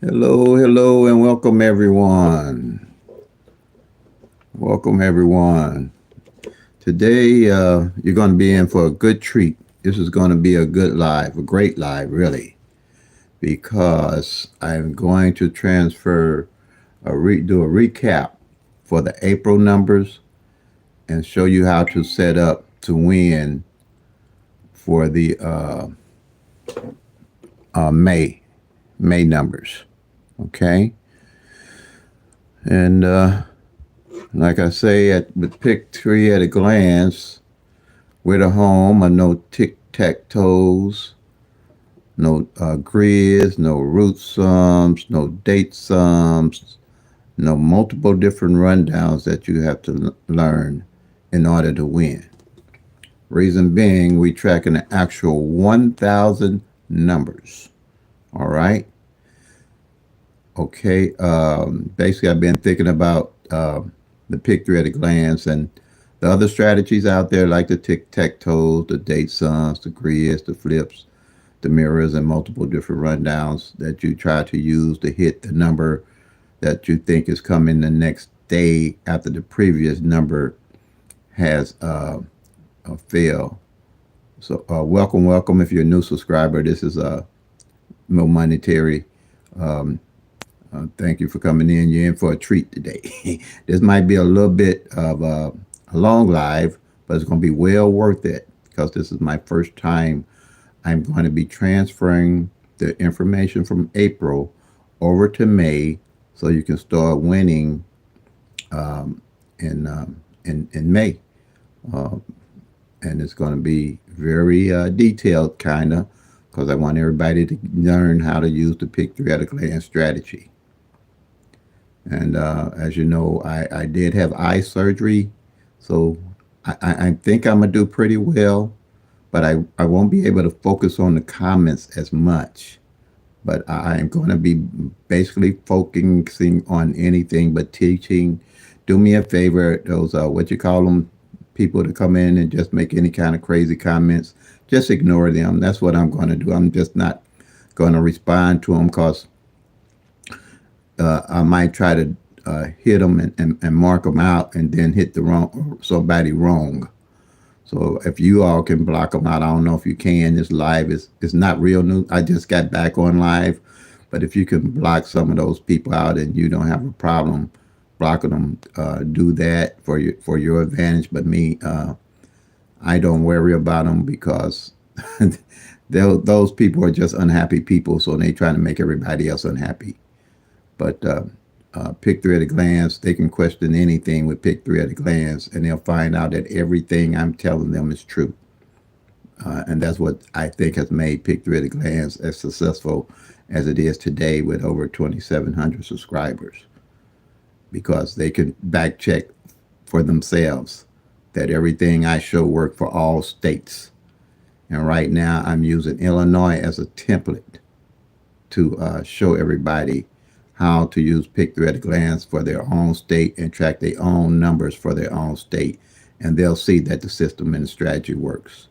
Hello, hello, and welcome everyone. Welcome everyone. Today, you're going to be in for a good treat. This is going to be a good live, a great live, really, because I'm going to do a recap for the April numbers and show you how to set up to win for the May numbers. Okay, and like I say, with PICK-3 at a glance, with a home, no tic-tac-toes, no grids, no root sums, no date sums, no multiple different rundowns that you have to learn in order to win. Reason being, we tracking the actual 1,000 numbers. All right. Okay. Basically, I've been thinking about the PICK-3 at a glance and the other strategies out there, like the tic-tac-toes, the date sums, the grids, the flips, the mirrors, and multiple different rundowns that you try to use to hit the number that you think is coming the next day after the previous number has failed. So, welcome, welcome. If you're a new subscriber, this is no monetary. Thank you for coming in. You're in for a treat today. This might be a little bit of a long live, but it's going to be well worth it because this is my first time. I'm going to be transferring the information from April over to May so you can start winning in May. And it's going to be very detailed, kind of, because I want everybody to learn how to use the PICK-3 at a glance strategy. And as you know, I did have eye surgery, so I think I'm going to do pretty well, but I won't be able to focus on the comments as much. But I am going to be basically focusing on anything but teaching. Do me a favor, those, what you call them, people to come in and just make any kind of crazy comments, just ignore them. That's what I'm going to do. I'm just not going to respond to them because I might try to hit them and mark them out and then hit somebody wrong. So if you all can block them out, I don't know if you can. This live is not real new. I just got back on live, but if you can block some of those people out and you don't have a problem blocking them, do that for your advantage. But me, I don't worry about them because those people are just unhappy people, so they trying to make everybody else unhappy. But PICK-3 at a glance, they can question anything with PICK-3 at a glance, and they'll find out that everything I'm telling them is true. And that's what I think has made PICK-3 at a glance as successful as it is today with over 2,700 subscribers, because they can back check for themselves that everything I show work for all states. And right now I'm using Illinois as a template to show everybody how to use PICK-3 at a glance for their own state and track their own numbers for their own state. And they'll see that the system and the strategy works.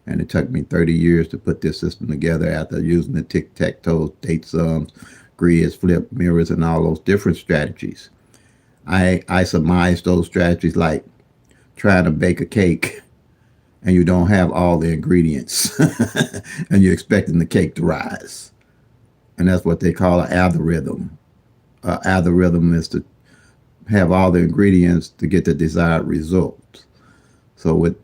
And it took me 30 years to put this system together after using the tic-tac-toe, date sums, grids, flip, mirrors, and all those different strategies. I surmise those strategies like trying to bake a cake and you don't have all the ingredients and you're expecting the cake to rise. And that's what they call an algorithm. Algorithm is to have all the ingredients to get the desired result. So with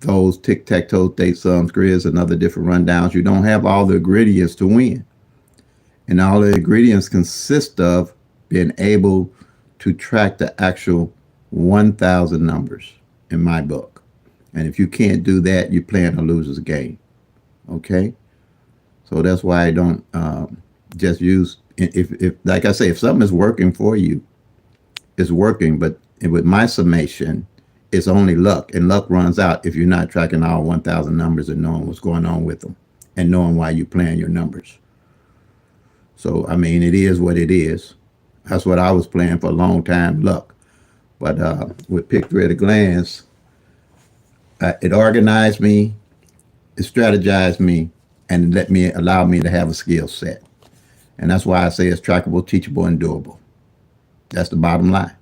those tic-tac-toe, date sums, grids, and other different rundowns, you don't have all the ingredients to win. And all the ingredients consist of being able to track the actual 1,000 numbers in my book. And if you can't do that, you're playing a loser's game. Okay? So that's why I don't just use, if like I say, if something is working for you, it's working. But with my summation, it's only luck. And luck runs out if you're not tracking all 1,000 numbers and knowing what's going on with them and knowing why you're playing your numbers. So, I mean, it is what it is. That's what I was playing for a long time, luck. But with PICK-3 at a glance, it organized me, it strategized me, and allow me to have a skill set. And that's why I say it's trackable, teachable, and doable. That's the bottom line.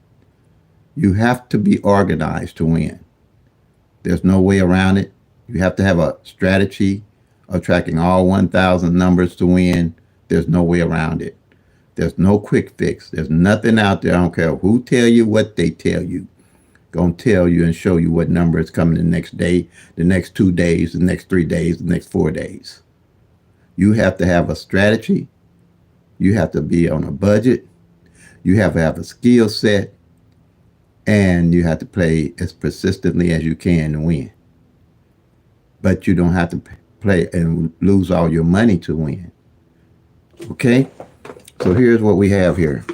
You have to be organized to win. There's no way around it. You have to have a strategy of tracking all 1,000 numbers to win. There's no way around it. There's no quick fix. There's nothing out there. I don't care who tell you what they tell you. Gonna tell you and show you what number is coming the next day, the next 2 days, the next 3 days, the next 4 days. You have to have a strategy. You have to be on a budget. You have to have a skill set. And you have to play as persistently as you can to win. But you don't have to play and lose all your money to win. Okay? So here's what we have here.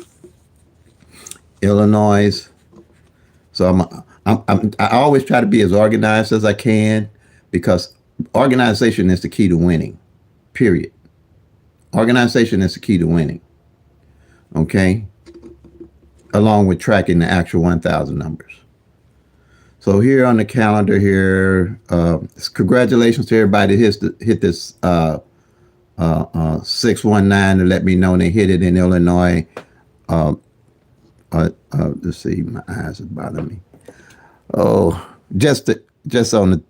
Illinois. So I always try to be as organized as I can, because organization is the key to winning. Period. Organization is the key to winning. Okay? Along with tracking the actual 1,000 numbers. So here on the calendar here, congratulations to everybody that hit this 619 to let me know they hit it in Illinois. Let's see, my eyes are bothering me. Oh, just on the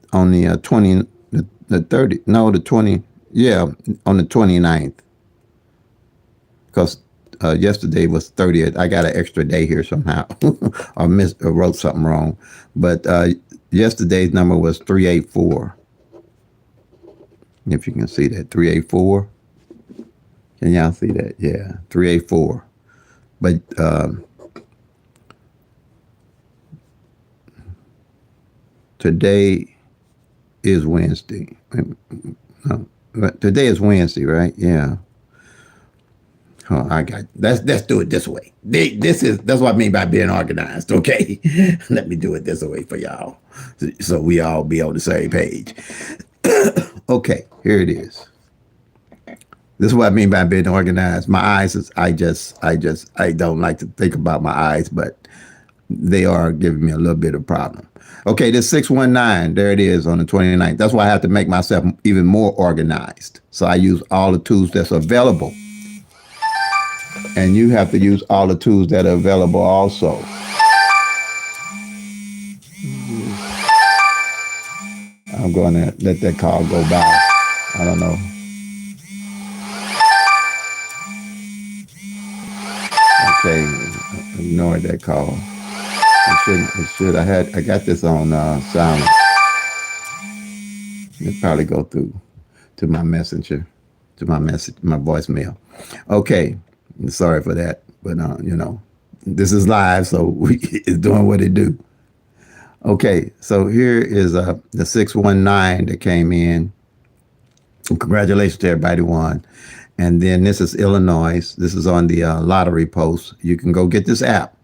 20, the 30, no, the 20, yeah, on the 29th. Because yesterday was 30th. I got an extra day here somehow. I wrote something wrong. But yesterday's number was 384. If you can see that, 384. Can y'all see that? Yeah, 384. But today is Wednesday. No, today is Wednesday, right? Yeah. Oh, I got let's do it this way. That's what I mean by being organized. Okay, let me do it this way for y'all, so we all be on the same page. Okay, here it is. This is what I mean by being organized. My eyes is I don't like to think about my eyes, but they are giving me a little bit of problem. Okay, this 619, there it is on the 29th. That's why I have to make myself even more organized. So I use all the tools that's available. And you have to use all the tools that are available also. I'm going to let that call go by. I don't know. Okay, ignore that call. It should. I got this on silent. It probably go through to my messenger, to my voicemail. Okay. Sorry for that, but this is live, so it's doing what it do. Okay, so here is the 619 that came in. Congratulations to everybody who won. And then this is Illinois. This is on the lottery post. You can go get this app,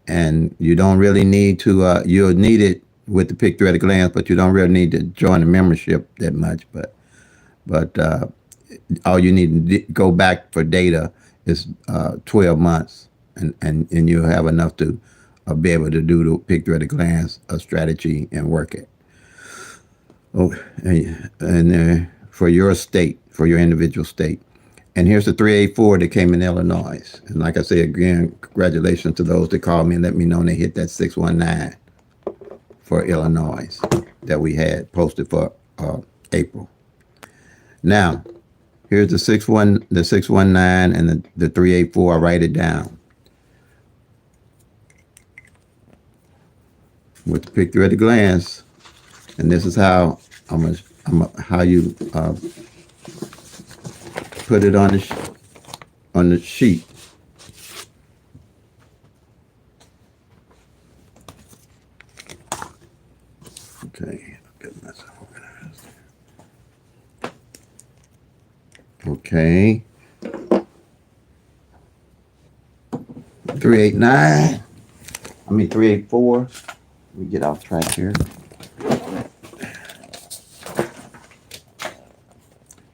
and you don't really need to. You'll need it with the PICK-3 at a glance, but you don't really need to join the membership that much. But all you need to go back for data is 12 months, and you'll have enough to be able to do the PICK-3 at a glance, a strategy, and work it. Oh, and for your state, for your individual state. And here's the 384 that came in Illinois. And like I say again, congratulations to those that called me and let me know they hit that 619 for Illinois that we had posted for April. Now, here's the 619 and the 384. I write it down with the PICK-3 at a glance, and this is how how you put it on the sheet. Okay, get myself organized. Okay. 389. 384. Let me get off track here.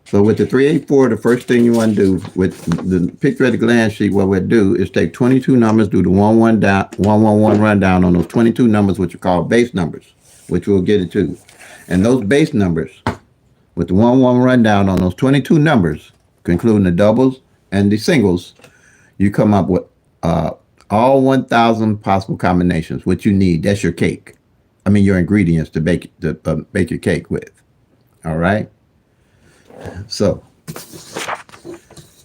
So with the 384, the first thing you want to do with the PICK-3 at a glance sheet, what we'll do is take 22 numbers, do the 111 rundown on those 22 numbers, which are called base numbers, which we'll get it to. And those base numbers, with the 111 rundown on those 22 numbers, including the doubles, and the singles, you come up with all 1,000 possible combinations. What you need, that's your cake. I mean, your ingredients to bake your cake with. All right. So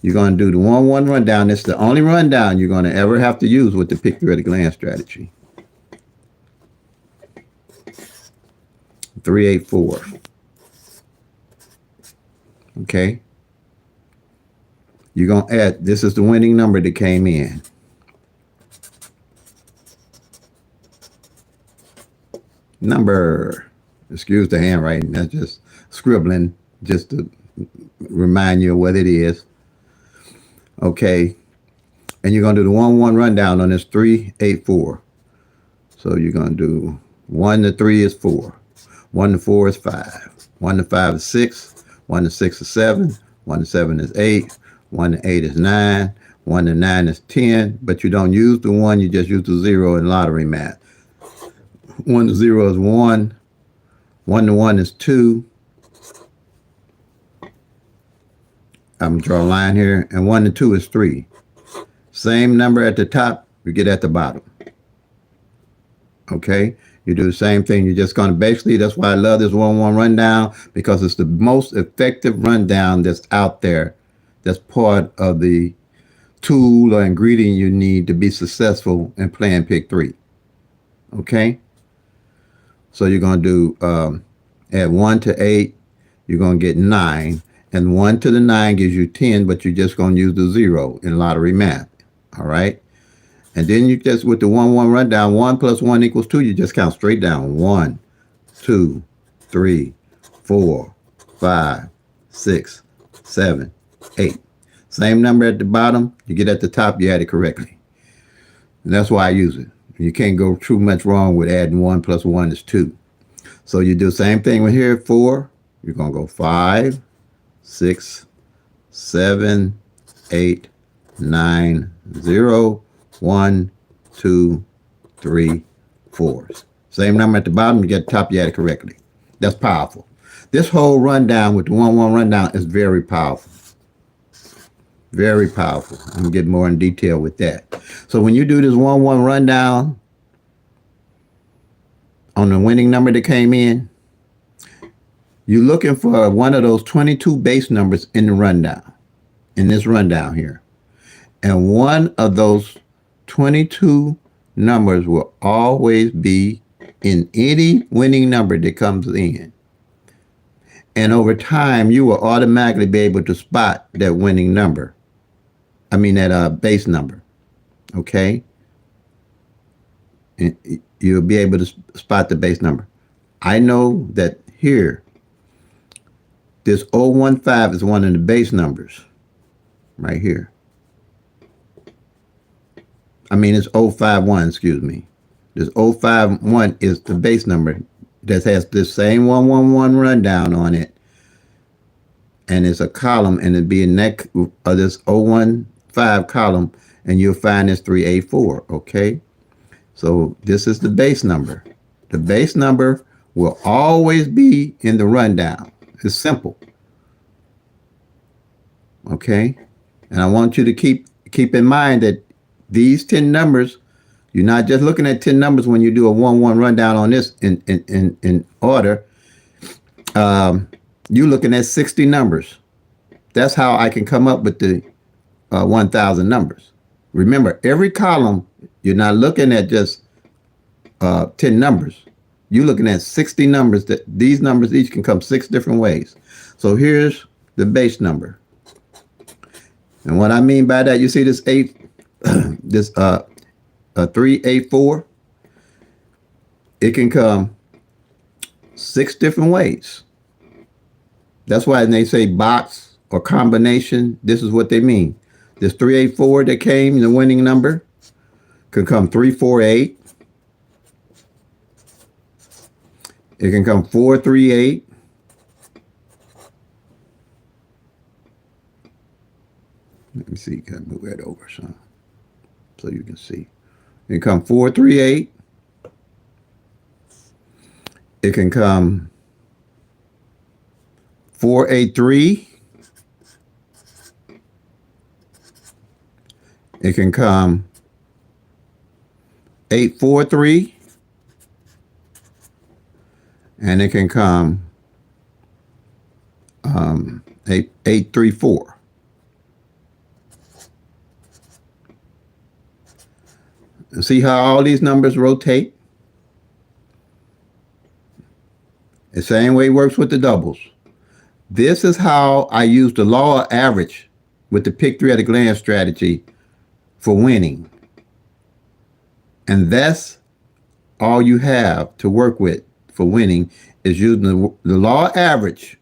you're going to do the 1-1 rundown. It's the only rundown you're going to ever have to use with the PICK-3 at a glance strategy. 384. Okay. You're going to add, this is the winning number that came in. Number, excuse the handwriting, that's just scribbling just to remind you of what it is. Okay. And you're going to do the 1-1 rundown on this 384. So you're going to do 1 to 3 is 4. 1 to 4 is 5. 1 to 5 is 6. 1 to 6 is 7. 1 to 7 is 8. 1 to 8 is 9. 1 to 9 is 10. But you don't use the 1, you just use the 0 in lottery math. 1 to 0 is 1. 1 to 1 is 2. I'm going to draw a line here. And 1 to 2 is 3. Same number at the top, you get at the bottom. Okay? You do the same thing. You're just going to basically, that's why I love this 1-1 rundown, because it's the most effective rundown that's out there. That's part of the tool or ingredient you need to be successful in playing PICK-3. Okay? So you're going to do, add 1 to 8, you're going to get 9. And 1 to the 9 gives you 10, but you're just going to use the 0 in lottery math. All right? And then you just, with the 1-1 rundown, 1 plus 1 equals 2, you just count straight down. 1, 2, 3, 4, 5, 6, 7, 8. Same number at the bottom, you get at the top, you add it correctly. And that's why I use it. You can't go too much wrong with adding 1 plus 1 is 2. So you do the same thing with here, 4. You're going to go 5, 6, 7, 8, 9, 0, 1, 2, 3, 4. Same number at the bottom, you get the top, you add it correctly. That's powerful. This whole rundown with the 1-1 rundown is very powerful. Very powerful. I'm going to get more in detail with that. So when you do this 1-1 rundown on the winning number that came in, you're looking for one of those 22 base numbers in the rundown, in this rundown here. And one of those 22 numbers will always be in any winning number that comes in. And over time, you will automatically be able to spot that winning number. I mean, that base number. Okay? And you'll be able to spot the base number. I know that here, this 015 is one of the base numbers right here. I mean, it's 051, excuse me. This 051 is the base number that has this same 1-1-1 rundown on it. And it's a column, and it'd be in that this 015 column, and you'll find this 384, okay? So this is the base number. The base number will always be in the rundown. It's simple. Okay? And I want you to keep in mind that these 10 numbers, you're not just looking at 10 numbers when you do a 1-1 rundown on this in order. You're looking at 60 numbers. That's how I can come up with the 1,000 numbers. Remember, every column, you're not looking at just 10 numbers. You're looking at 60 numbers. That these numbers each can come 6 different ways. So here's the base number. And what I mean by that, you see this 8, this 384. It can come 6 different ways. That's why when they say box or combination, this is what they mean. This 384 that came, the winning number, could come 348. It can come 438. Let me see, gotta move that over some so you can see. It can come 438. It can come 483. It can come 843, and it can come 834. See how all these numbers rotate? The same way it works with the doubles. This is how I use the law of average with the PICK-3 at a glance strategy for winning. And that's all you have to work with for winning, is using the law of average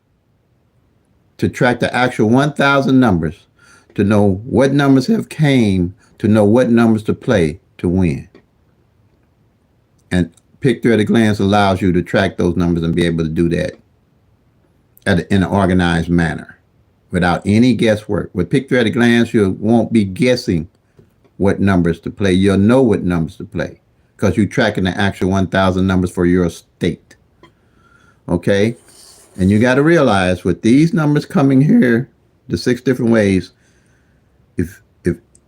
to track the actual 1,000 numbers, to know what numbers have came, to know what numbers to play to win. And PICK-3 at a glance allows you to track those numbers and be able to do that in an organized manner without any guesswork. With PICK-3 at a glance, you won't be guessing what numbers to play. You'll know what numbers to play because you're tracking the actual 1,000 numbers for your state. Okay? And you got to realize with these numbers coming here, the 6 different ways, if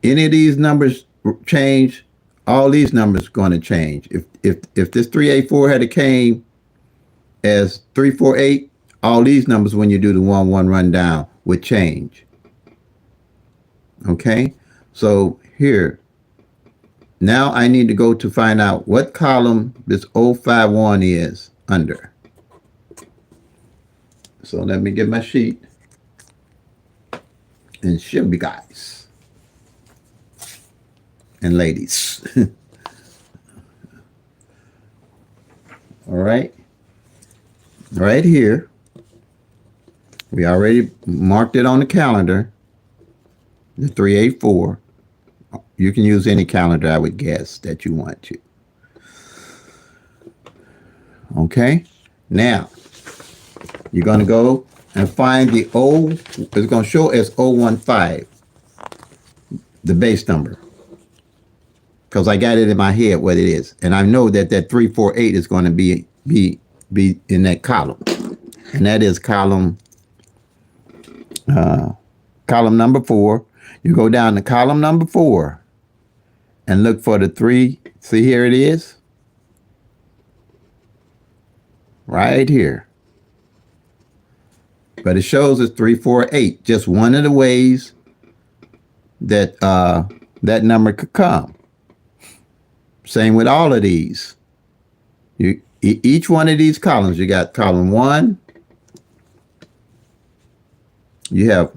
any of these numbers change, all these numbers are going to change. If this 384 had came as 348, all these numbers when you do the 1-1 rundown would change. Okay? So here, now I need to go to find out what column this 051 is under. So let me get my sheet and show you guys and ladies. All right. Right here, we already marked it on the calendar, the 384. You can use any calendar, I would guess, that you want to. Okay. Now, you're going to go and find the it's going to show as 015, the base number. Because I got it in my head what it is. And I know that 348 is going to be in that column. And that is column number 4. You go down to column number 4 and look for the 3. See, here it is. Right here. But it shows it's 348. Just one of the ways that that number could come. Same with all of these. Each one of these columns, you got column 1. You have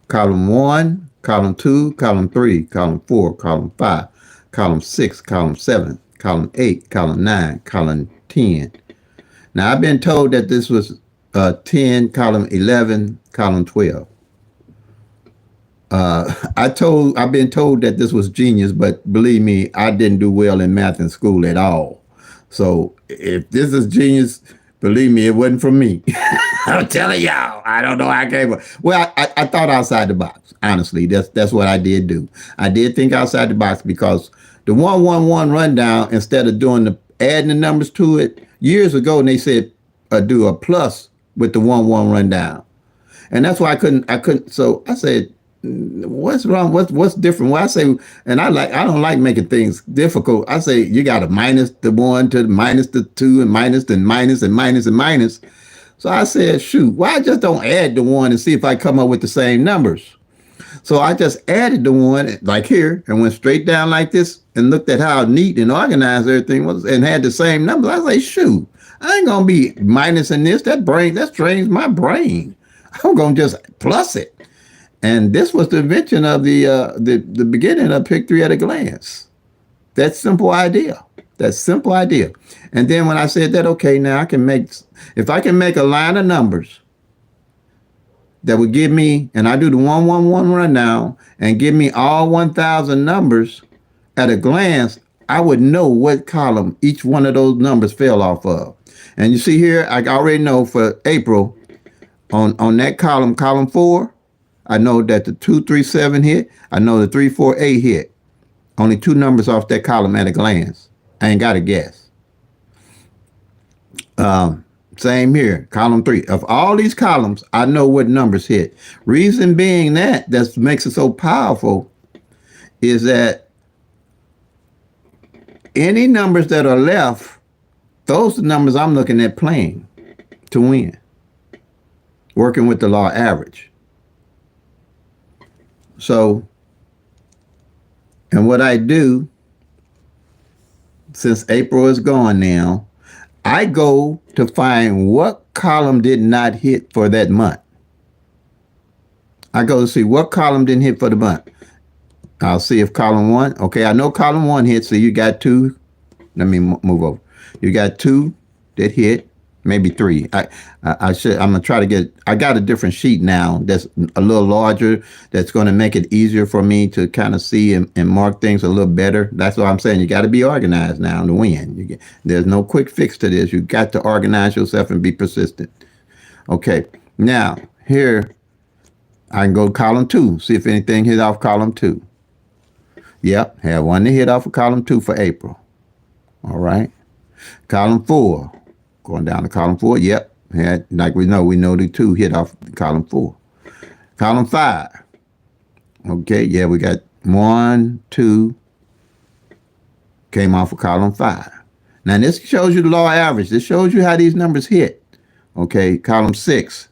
column 1, column 2, column 3, column 4, column 5, column 6, column 7, column 8, column 9, column 10. Now, I've been told that this was 10, column 11, column 12. I've been told that this was genius, but believe me, I didn't do well in math in school at all. So if this is genius, believe me, it wasn't from me. I'm telling y'all, I don't know how I came up. Well, I thought outside the box. Honestly, that's what I did do. I did think outside the box because the 1-1-1 rundown, instead of adding the numbers to it, years ago, and they said do a plus with the 1-1 rundown, and that's why I couldn't. So I said, what's wrong? What's different? Well, I say, and I don't like making things difficult. I say you got to minus the 1 to minus the 2 and minus and minus and minus and minus. So I said, shoot, why I just don't add the 1 and see if I come up with the same numbers? So I just added the 1 like here and went straight down like this and looked at how neat and organized everything was and had the same numbers. I was like, shoot, I ain't gonna be minusing this. That strains my brain. I'm gonna just plus it. And this was the invention of the beginning of PICK-3 at a glance. That simple idea. And then when I said that, okay, now if I can make a line of numbers that would give me, and I do the 1-1-1 rundown and give me all 1,000 numbers at a glance, I would know what column each one of those numbers fell off of. And you see here, I already know for April, on that column 4, I know that the 237 hit. I know the 348 hit. Only 2 numbers off that column at a glance. I ain't got to guess. Same here, column 3. Of all these columns, I know what numbers hit. Reason being that makes it so powerful is that any numbers that are left, those are the numbers I'm looking at playing to win, working with the law average. So, and what I do, since April is gone now, I go to find what column did not hit for that month. I go to see what column didn't hit for the month. I'll see if column one, okay, I know column one hit, so you got two. Let me move over. You got two that hit, maybe three. I'm gonna try to get, I got a different sheet now that's a little larger, that's gonna make it easier for me to kind of see and mark things a little better. That's what I'm saying. You got to be organized now to win. There's no quick fix to this. You got to organize yourself and be persistent. Okay, now here, I can go to column two, see if anything hit off column two. Yep, had one that hit off of column two for April. All right. Column four, going down to column four. Yep, had, like we know the two hit off column four. Column five. Okay, yeah, we got 1, 2, came off of column five. Now this shows you the law average. This shows you how these numbers hit. Okay, column six.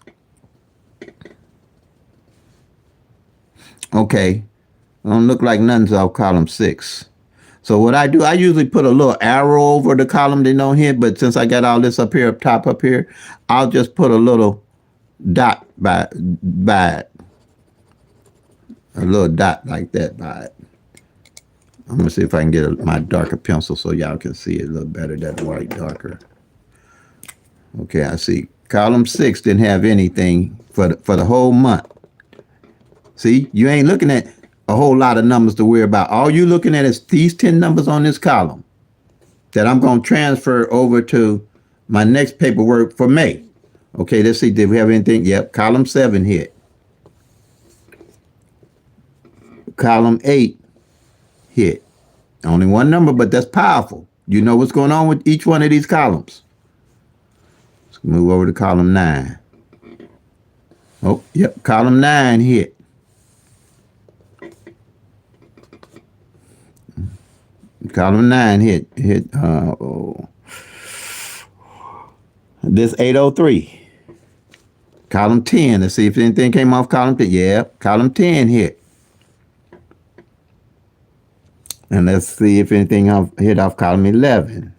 Okay, don't look like nothing's off column six. So what I do, I usually put a little arrow over the column they don't hit, but since I got all this up here, up top up here, I'll just put a little dot by it. A little dot like that by it. I'm gonna see if I can get my darker pencil so y'all can see it a little better, that white darker. Okay, I see. Column 6 didn't have anything for the whole month. See, you ain't looking at a whole lot of numbers to worry about. All you looking at is these 10 numbers on this column that I'm going to transfer over to my next paperwork for May. Okay, let's see. Did we have anything? Yep, column 7 hit. Column 8 hit. Only one number, but that's powerful. You know what's going on with each one of these columns. Let's move over to column 9. Oh, yep, column 9 hit. Column 9 hit this 803. Column 10, let's see if anything came off column 10. Yeah, column 10 hit. And let's see if anything hit off column 11.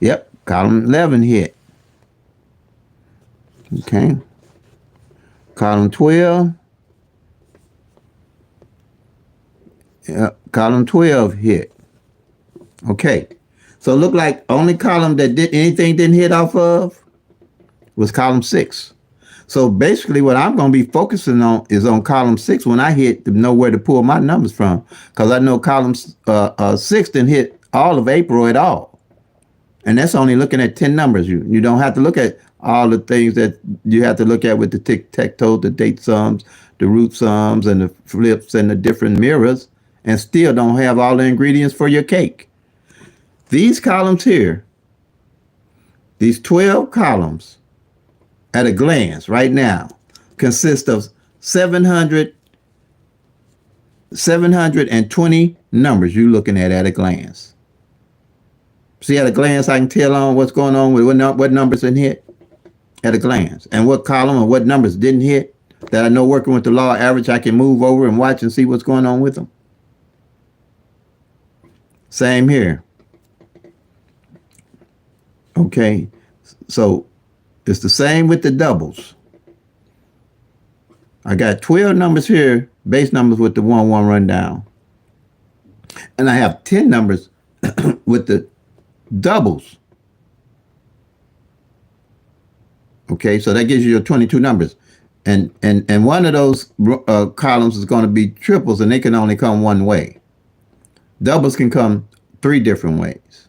Yep, column 11 hit. Okay. Column 12. Column 12 hit. Okay. So it looked like only column that didn't hit off of was column 6. So basically what I'm going to be focusing on is on column 6 when I hit to know where to pull my numbers from. Because I know column 6 didn't hit all of April at all. And that's only looking at 10 numbers. You don't have to look at all the things that you have to look at with the tic-tac-toe, the date sums, the root sums, and the flips, and the different mirrors, and still don't have all the ingredients for your cake. These columns here, these 12 columns at a glance right now consist of 720 numbers you're looking at a glance. See, at a glance, I can tell on what's going on with what numbers didn't hit at a glance, and what column or what numbers didn't hit that I know working with the law average, I can move over and watch and see what's going on with them. Same here. Okay, so it's the same with the doubles. I got 12 numbers here, base numbers with the 1-1 rundown. And I have 10 numbers with the doubles. Okay, so that gives you your 22 numbers. And one of those columns is going to be triples, and they can only come one way. Doubles can come 3 different ways.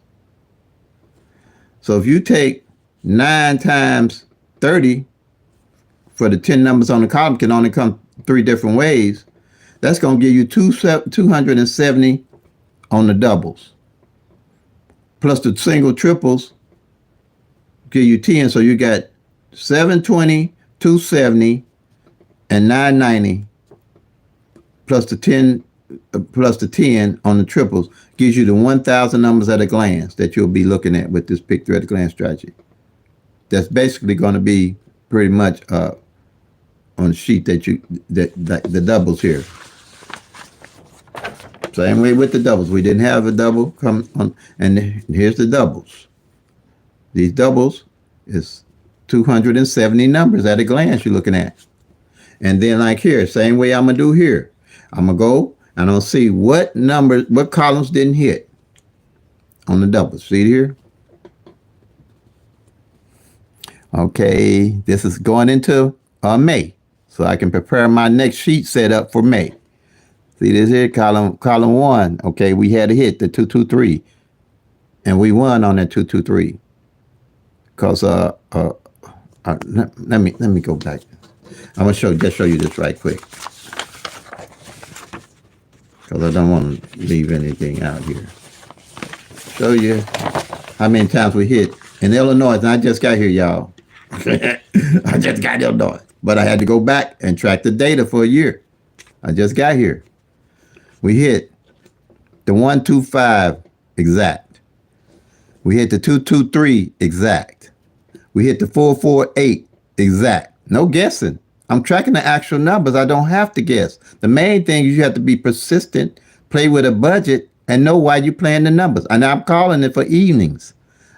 So if you take 9 times 30 for the 10 numbers on the column can only come 3 different ways, that's going to give you 270 on the doubles. Plus the single triples give you 10. So you got 720, 270, and 990, plus the 10 plus the 10 on the triples gives you the 1,000 numbers at a glance that you'll be looking at with this pick 3 at a glance strategy. That's basically going to be pretty much on the sheet that the doubles here. Same way with the doubles. We didn't have a double come on, and here's the doubles. These doubles is 270 numbers at a glance you're looking at. And then like here, same way I'm going to do here. I'm going to go and I'll see what numbers, what columns didn't hit on the doubles. See here? Okay, this is going into May. So I can prepare my next sheet setup for May. See this here, column 1. Okay, we had a hit, the 223. And we won on that 223. Because let me go back. I'm gonna show you this right quick. Because I don't want to leave anything out here. Show you how many times we hit in Illinois, and I just got here, y'all. I just got Illinois. But I had to go back and track the data for a year. I just got here. We hit the 125 exact. We hit the 223 exact. We hit the 448 exact. No guessing. I'm tracking the actual numbers. I don't have to guess. The main thing is you have to be persistent, play with a budget, and know why you're playing the numbers. And I'm calling it for evenings.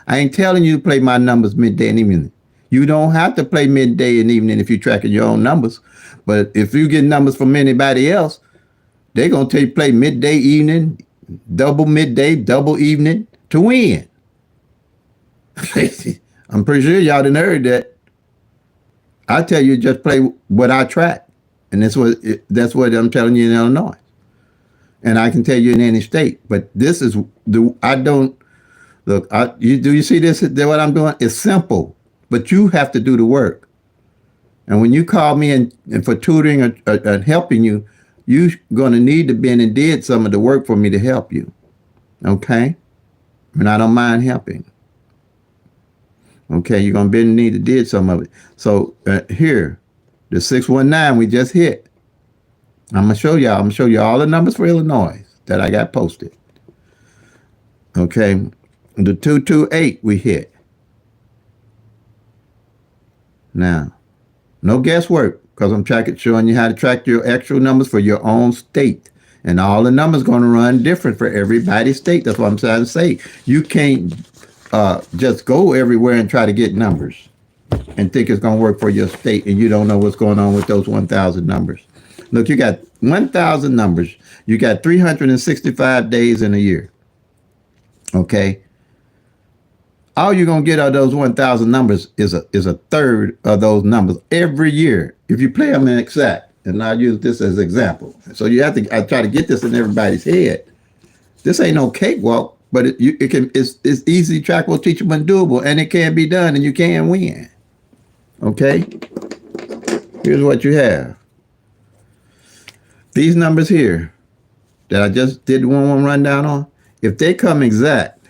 I ain't telling you to play my numbers midday and evening. You don't have to play midday and evening if you're tracking your own numbers. But if you get numbers from anybody else, they're going to tell you play midday, evening, double midday, double evening to win. I'm pretty sure y'all didn't heard that. I tell you, just play what I track. And that's what I'm telling you in Illinois. And I can tell you in any state. But this is, I don't, look, do you see this? What I'm doing? It's simple. But you have to do the work. And when you call me and for tutoring or helping you, you're going to need to been and did some of the work for me to help you. Okay? And I don't mind helping. Okay, you're going to bend and need to did some of it. So here, the 619 we just hit. I'm going to show y'all. I'm going to show you all the numbers for Illinois that I got posted. Okay, the 228 we hit. Now, no guesswork, because I'm showing you how to track your actual numbers for your own state. And all the numbers going to run different for everybody's state. That's what I'm trying to say. You can't just go everywhere and try to get numbers and think it's going to work for your state, and you don't know what's going on with those 1,000 numbers. Look, you got 1,000 numbers. You got 365 days in a year. Okay? All you're going to get out of those 1,000 numbers is a third of those numbers every year if you play them in exact. And I'll use this as an example. So you have to, I try to get this in everybody's head. This ain't no cakewalk, but it's easy, trackable, teachable, and doable, and it can be done, and you can win. Okay? Here's what you have. These numbers here that I just did one rundown on, if they come exact,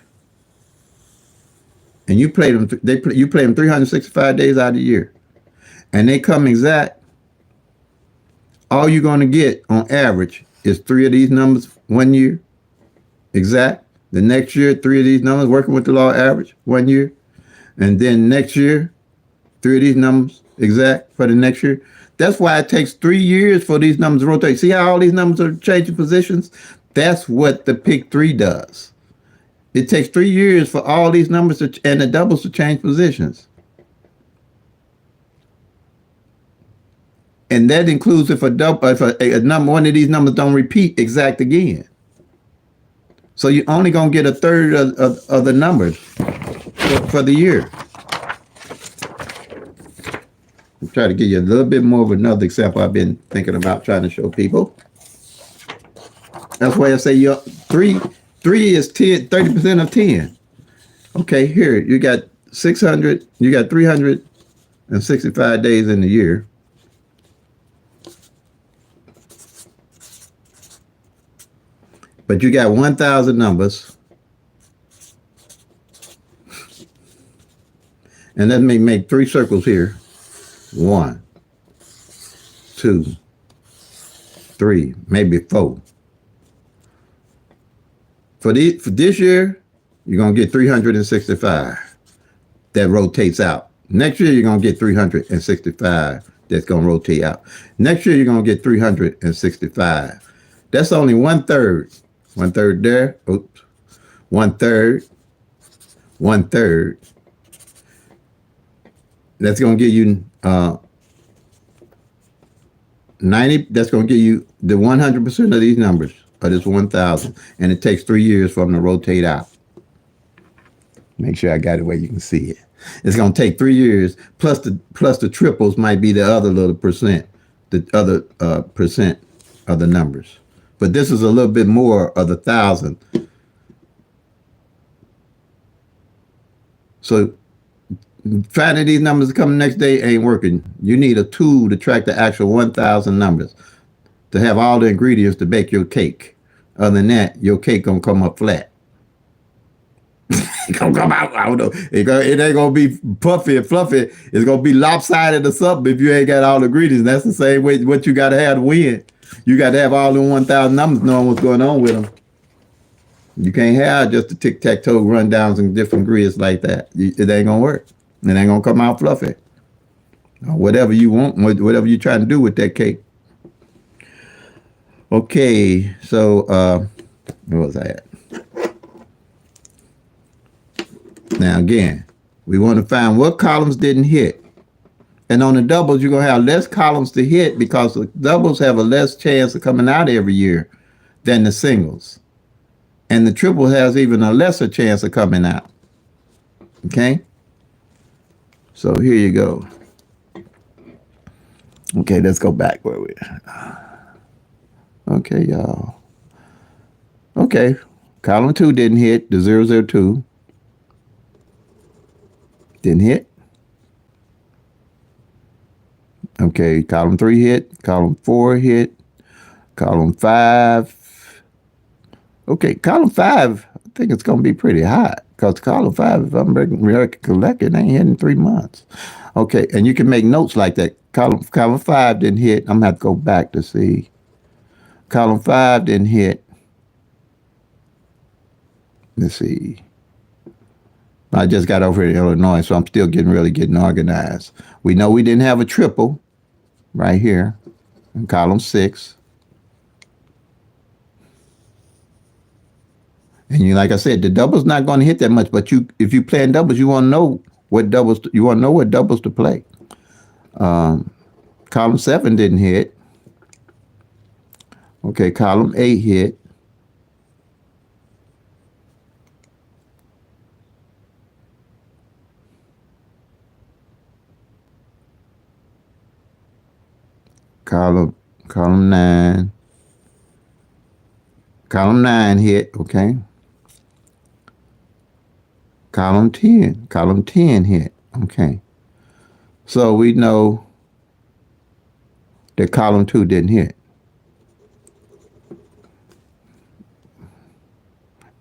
and you play them, you play them 365 days out of the year, and they come exact, all you're going to get on average is 3 of these numbers 1 year, exact. The next year, 3 of these numbers working with the law average 1 year, and then next year, 3 of these numbers exact for the next year. That's why it takes 3 years for these numbers to rotate. See how all these numbers are changing positions? That's what the PICK-3 does. It takes 3 years for all these numbers and the doubles to change positions. And that includes if one of these numbers don't repeat exact again. So you're only going to get a third of the numbers for the year. I'll try to give you a little bit more of another example I've been thinking about trying to show people. That's why I say three is 30% of 10. Okay, here you got 600, you got 365 days in the year. But you got 1,000 numbers. And let me make 3 circles here. 1, 2, 3, maybe 4. For this year, you're going to get 365 that rotates out. Next year, you're going to get 365 that's going to rotate out. Next year, you're going to get 365. That's only 1/3. 1/3 there. Oops. 1/3. 1/3. That's going to give you 90. That's going to give you the 100% of these numbers of this 1,000. And it takes 3 years for them to rotate out. Make sure I got it where you can see it. It's going to take 3 years, plus the triples might be the other little percent, the other percent of the numbers. But this is a little bit more of the 1,000. So finding these numbers to come the next day ain't working. You need a tool to track the actual 1,000 numbers to have all the ingredients to bake your cake. Other than that, your cake going to come up flat. It's gonna come out. I don't know. It ain't gonna be puffy and fluffy. It's gonna be lopsided or something if you ain't got all the ingredients. That's the same way what you gotta have to win. You gotta have all the 1,000 numbers knowing what's going on with them. You can't have just the tic-tac-toe rundowns and different grids like that. It ain't gonna work. It ain't gonna come out fluffy. Or whatever you want, whatever you're trying to do with that cake. Okay, so where was I at? Now again, we want to find what columns didn't hit. And on the doubles, you're going to have less columns to hit because the doubles have a less chance of coming out every year than the singles. And the triple has even a lesser chance of coming out. Okay? So here you go. Okay, let's go back where we are. Okay, y'all. Okay, column 2 didn't hit, the 002. Didn't hit. Okay, column 3 hit, column 4 hit, column 5. Okay, column 5, I think it's going to be pretty high because column 5, if I'm collecting, ain't hitting 3 months. Okay, and you can make notes like that. Column 5 didn't hit. I'm going to have to go back to see. Column 5 didn't hit. Let's see. I just got over here in Illinois, so I'm still really getting organized. We know we didn't have a triple right here in column 6. And like I said, the double's not going to hit that much, but if you playing doubles, you want to know what doubles to play. Column 7 didn't hit. Okay, column 8 hit. Column 9. Column 9 hit, okay. Column 10 hit, okay. So we know that column 2 didn't hit.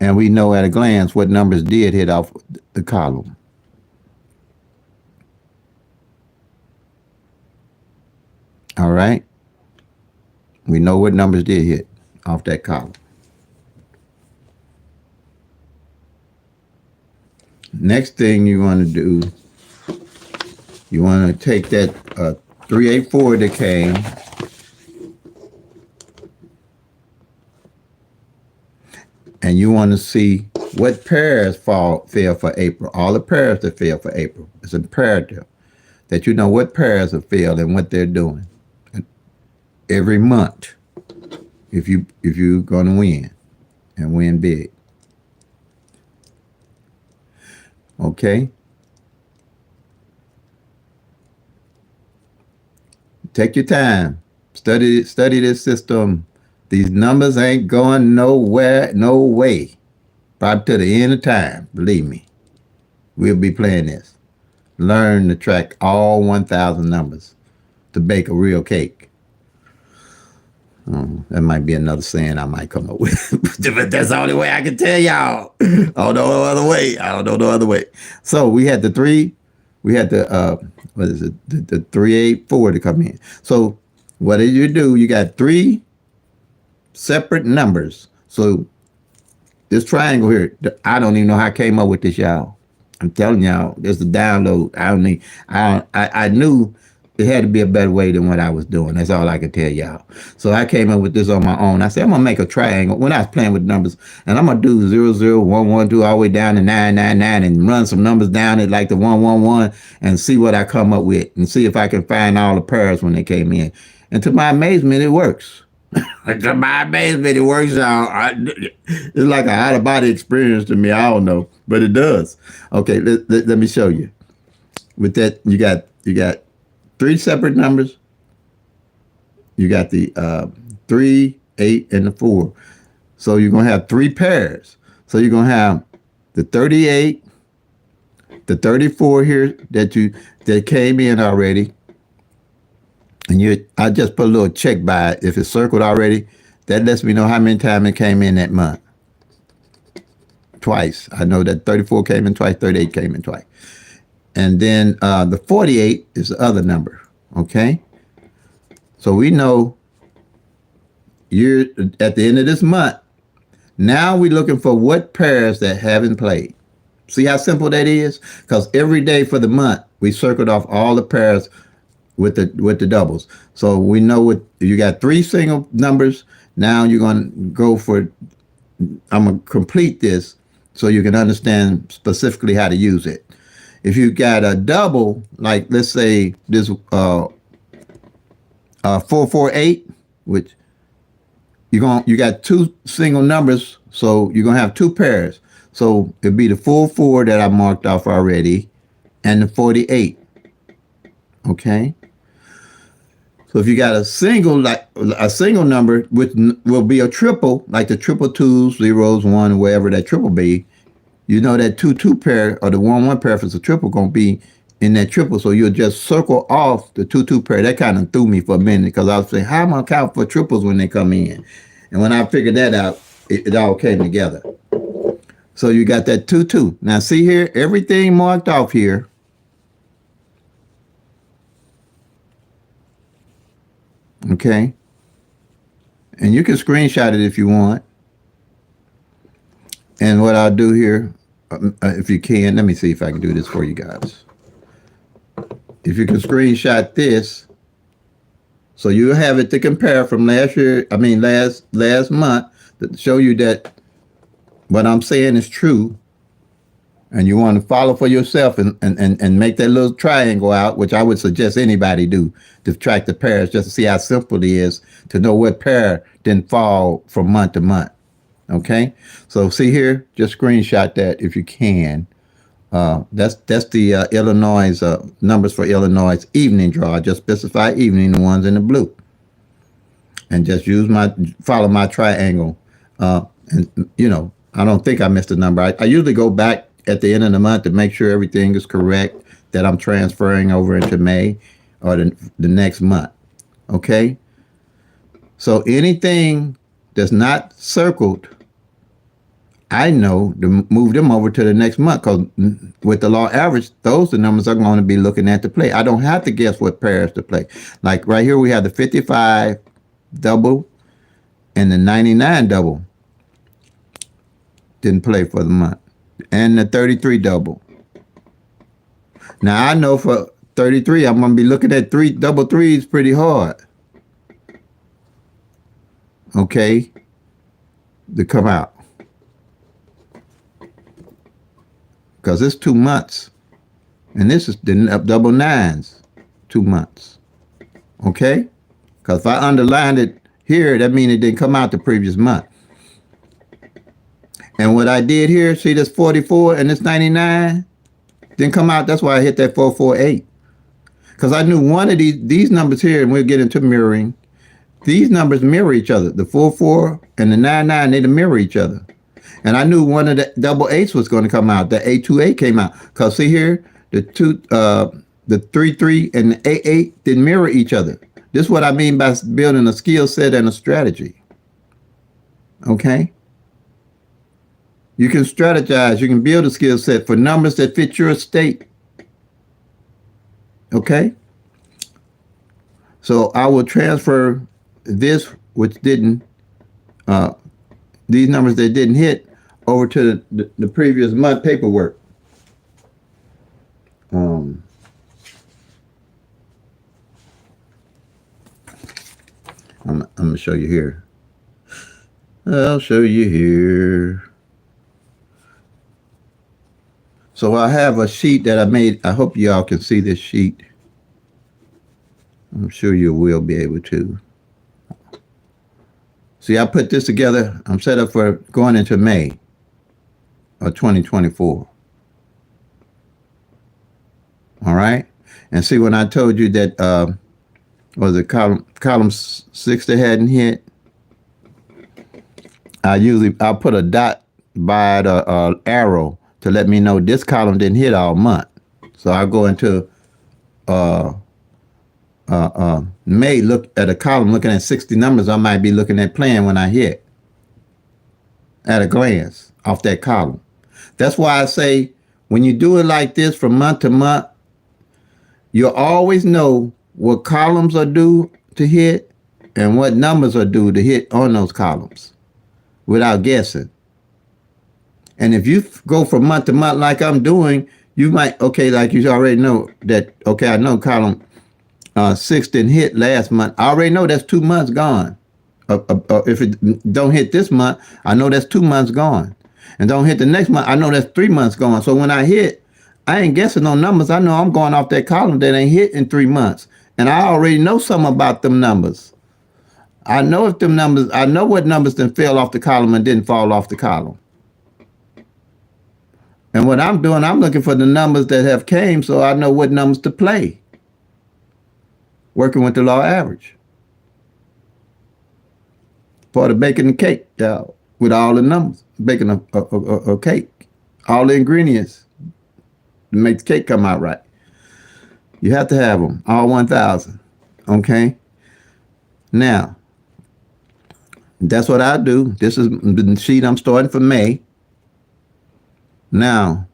And we know at a glance what numbers did hit off the column. All right. We know what numbers did hit off that column. Next thing you want to do, you want to take that 384 that came and you want to see what pairs fell for April. All the pairs that fell for April. It's imperative that you know what pairs have failed and what they're doing every month if you're going to win and win big. Okay? Take your time. Study this system. These numbers ain't going nowhere, no way. Probably to the end of time, believe me. We'll be playing this. Learn to track all 1,000 numbers to bake a real cake. That might be another saying I might come up with. But that's the only way I can tell y'all. I don't know no other way. So we had the 384 to come in. So what did you do? You got 3 separate numbers. So This triangle here, I don't even know how I came up with this, y'all. I'm telling y'all, this is a download. I don't need. I knew it had to be a better way than what I was doing. That's all I can tell y'all. So I came up with this on my own. I said I'm gonna make a triangle when I was playing with numbers, and I'm gonna do 0, 0, 1, 1, 2 all the way down to 9, 9, 9, and run some numbers down at like the 1, 1, 1, and see what I come up with, and see if I can find all the pairs when they came in. And to my amazement, it works. To my amazement, it works out. It's like an out of body experience to me. I don't know, but it does. Okay, let me show you. With that, you got 3 separate numbers. You got the 3, 8, and the 4. So you're gonna have 3 pairs. So you're gonna have the 38, the 34 here that came in already. And I just put a little check by it. If it's circled already, that lets me know how many times it came in that month. Twice. I know that 34 came in twice, 38 came in twice. And then the 48 is the other number. Okay? So we know you're at the end of this month. Now we're looking for what pairs that haven't played. See how simple that is? Because every day for the month, we circled off all the pairs with the doubles. So we know what you got 3 single numbers. Now you're going to go for, I'm going to complete this so you can understand specifically how to use it. If you got a double, like let's say this 448, which you got 2 single numbers, so you're going to have 2 pairs. So it'd be the 44 that I marked off already and the 48. Okay? So if you got a single number, which will be a triple, like the triple 2s, 0s, 1, wherever that triple be, you know that 2-2 pair or the 1-1 pair if it's a triple going to be in that triple. So you'll just circle off the 2-2 pair. That kind of threw me for a minute because I was saying, how am I count for triples when they come in? And when I figured that out, it all came together. So you got that 2-2. Now see here, everything marked off here. Okay. And you can screenshot it if you want. And what I'll do here, if you can, let me see if I can do this for you guys. If you can screenshot this, so you have it to compare from last month to show you that what I'm saying is true. And you want to follow for yourself and make that little triangle out, which I would suggest anybody do to track the pairs just to see how simple it is to know what pair didn't fall from month to month. Okay, so see here, just screenshot that if you can. That's the Illinois numbers for Illinois evening draw. I just specify evening, the ones in the blue, and just follow my triangle. And you know, I don't think I missed a number. I usually go back at the end of the month to make sure everything is correct that I'm transferring over into May or the next month. Okay, so anything that's not circled, I know to move them over to the next month because with the law average, those are the numbers I'm going to be looking at to play. I don't have to guess what pairs to play. Like right here, we have the 55 double and the 99 double didn't play for the month, and the 33 double. Now I know for 33, I'm going to be looking at double threes pretty hard. Okay, to come out. Because it's 2 months. And this is the double 9s, 2 months. Okay? Because if I underlined it here, that means it didn't come out the previous month. And what I did here, see this 44 and this 99? Didn't come out. That's why I hit that 448. Because I knew one of these numbers here, and we'll get into mirroring. These numbers mirror each other. The 44 and the 99, they mirror each other. And I knew one of the double 8s was going to come out. The 828 came out. Because see here, the 33 and the 88 didn't mirror each other. This is what I mean by building a skill set and a strategy. Okay? You can strategize. You can build a skill set for numbers that fit your state. Okay? So I will transfer this, which didn't, these numbers that didn't hit, over to the previous month paperwork. Um, I'm gonna show you here. I'll show you here. So I have a sheet that I made. I hope y'all can see this sheet. I'm sure you will be able to. See, I put this together. I'm set up for going into May of 2024. All right. And see, when I told you that was it column 6 that hadn't hit, I'll put a dot by the arrow to let me know this column didn't hit all month. So I go into May, look at a column looking at 60 numbers. I might be looking at plan when I hit at a glance off that column. That's why I say when you do it like this from month to month, you'll always know what columns are due to hit and what numbers are due to hit on those columns without guessing. And if you go from month to month like I'm doing, you might, okay, like you already know that, okay, I know column 6 didn't hit last month. I already know that's 2 months gone. If it don't hit this month, I know that's 2 months gone. And don't hit the next month, I know that's 3 months gone. So when I hit, I ain't guessing on numbers. I know I'm going off that column that ain't hit in 3 months. And I already know something about them numbers. I know if them numbers, I know what numbers then fell off the column and didn't fall off the column. And what I'm doing, I'm looking for the numbers that have came so I know what numbers to play. Working with the law average. Part of baking the cake, with all the numbers. Baking a cake. All the ingredients to make the cake come out right. You have to have them, all 1,000. Okay? Now, that's what I do. This is the sheet I'm starting for May. Now,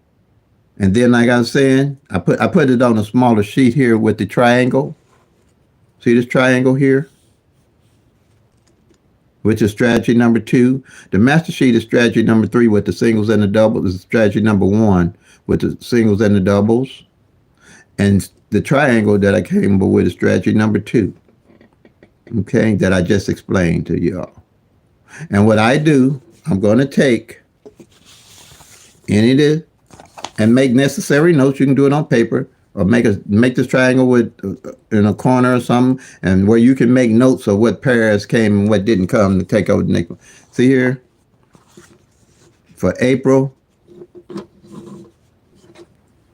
and then like I was saying, I put it on a smaller sheet here with the triangle. See this triangle here? Which is strategy number 2. The master sheet is strategy number 3 with the singles and the doubles. This is strategy number 1 with the singles and the doubles. And the triangle that I came up with is strategy number 2. Okay, that I just explained to y'all. And what I do, I'm going to take any of this and make necessary notes. You can do it on paper or make this triangle with in a corner or something, and where you can make notes of what pairs came and what didn't come to take over the next one. See here, for April,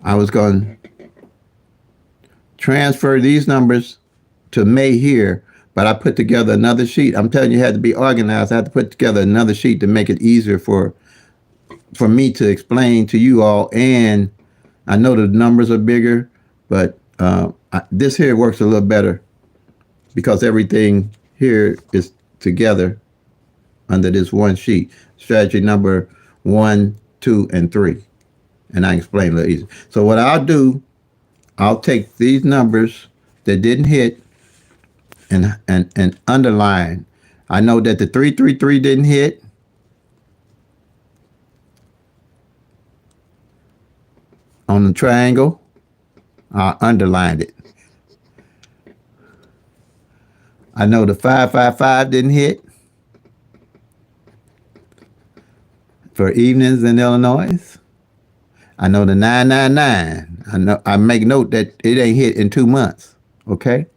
I was going to transfer these numbers to May here, but I put together another sheet. I'm telling you, it had to be organized. I had to put together another sheet to make it easier for me to explain to you all. And I know the numbers are bigger, but this here works a little better because everything here is together under this one sheet. Strategy number 1, 2, and 3. And I explain a little easier. So what I'll do, I'll take these numbers that didn't hit and underline. I know that the 333 didn't hit. On the triangle, I underlined it. I know the 555 didn't hit for evenings in Illinois. I know the 999. I make note that it ain't hit in 2 months. Okay.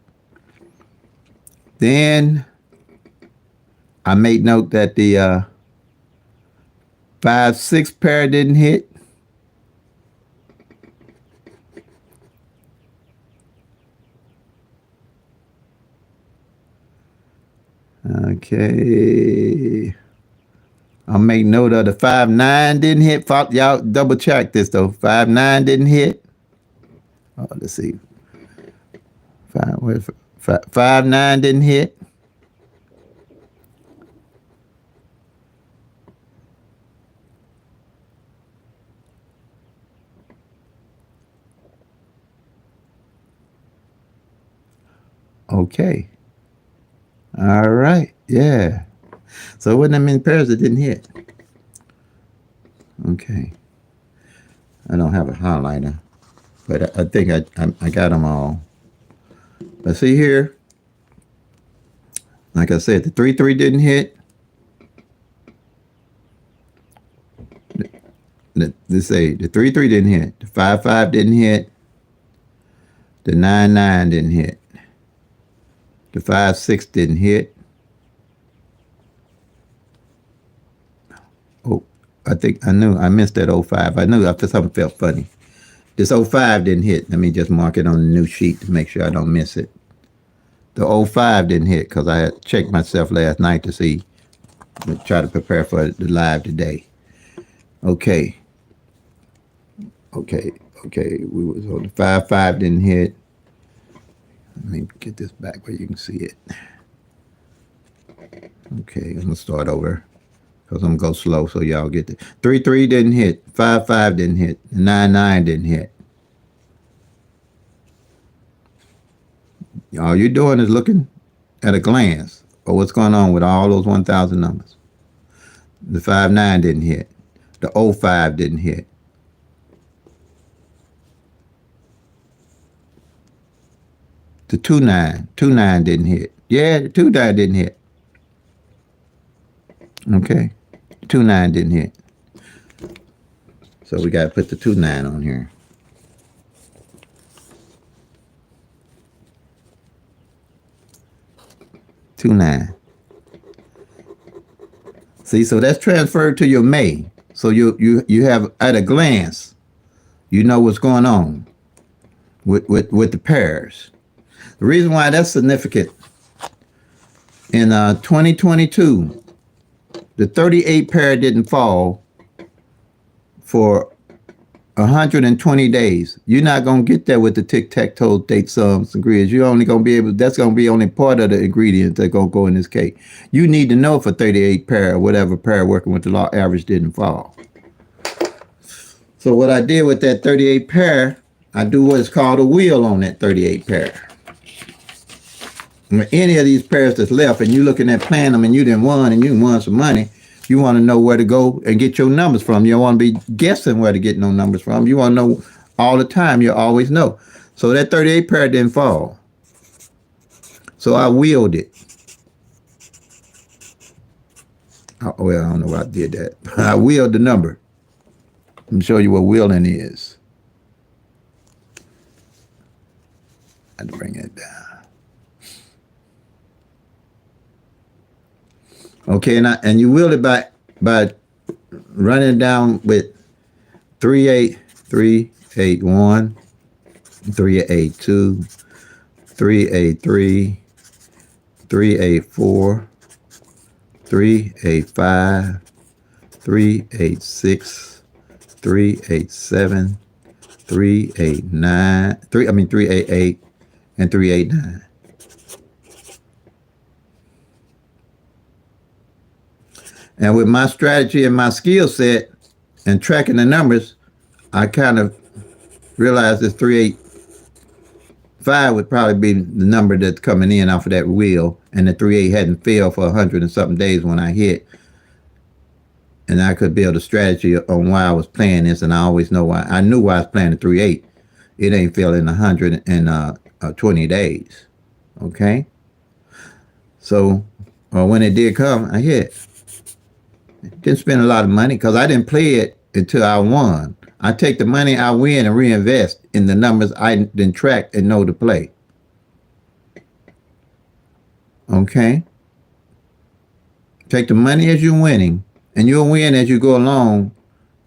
Then I made note that the 5-6 pair didn't hit. Okay. I'll make note of the 5-9 didn't hit. Y'all double check this though. 5-9 didn't hit. Oh, let's see. 5-9 didn't hit. Okay. All right. Yeah. So it wasn't that many pairs that didn't hit. Okay. I don't have a highlighter, but I think I got them all. Let's see here. Like I said, the 3-3 didn't hit. Let's say the 3-3 didn't hit. The 5-5 didn't hit. The 9-9 didn't hit. The 5-6 didn't hit. Oh, I think I knew I missed that 05. I knew after something felt funny. This 05 didn't hit. Let me just mark it on the new sheet to make sure I don't miss it. The 05 didn't hit because I had checked myself last night to see, to try to prepare for the live today. Okay. We was on the 5-5 didn't hit. Let me get this back where you can see it. Okay, I'm gonna start over because I'm gonna go slow so y'all get it. 3-3 didn't hit. 5-5 didn't hit. 9-9 didn't hit. All you're doing is looking at a glance of what's going on with all those 1,000 numbers. The 5-9 didn't hit. The 05 didn't hit. The 2-9 didn't hit. Yeah, the 2-9 didn't hit. Okay, 2-9 didn't hit. So we got to put the 2-9 on here. See, so that's transferred to your May. So you have at a glance, you know what's going on with the pairs. The reason why that's significant, in 2022, the 38 pair didn't fall for 120 days. You're not going to get that with the tic-tac-toe date sums and grids. You're only going to be able, that's going to be only part of the ingredients that going to go in this cake. You need to know for 38 pair or whatever pair working with the law average didn't fall. So what I did with that 38 pair, I do what's called a wheel on that 38 pair. Any of these pairs that's left and you're looking at playing them and you didn't won and you won some money, you want to know where to go and get your numbers from. You don't want to be guessing where to get no numbers from. You want to know all the time. You always know. So that 38 pair didn't fall. So I wheeled it. Well, I don't know why I did that. I wheeled the number. Let me show you what wheeling is. I had to bring it down. Okay, and you wheel it by running down with 3-8, 3-8-1, 3-8-2, 3-8-3, 3-8-4, 3-8-5, 3-8-6, 3-8-7, 3-8-8, and 3-8-9. And with my strategy and my skill set and tracking the numbers, I kind of realized this 3-8-5 would probably be the number that's coming in off of that wheel, and the 3-8 hadn't failed for 100 and something days when I hit. And I could build a strategy on why I was playing this, and I always know why. I knew why I was playing the 3-8. It ain't failed in 120 days. Okay? So when it did come, I hit. Didn't spend a lot of money because I didn't play it until I won. I take the money I win and reinvest in the numbers I didn't track and know to play. Okay? Take the money as you're winning, and you'll win as you go along,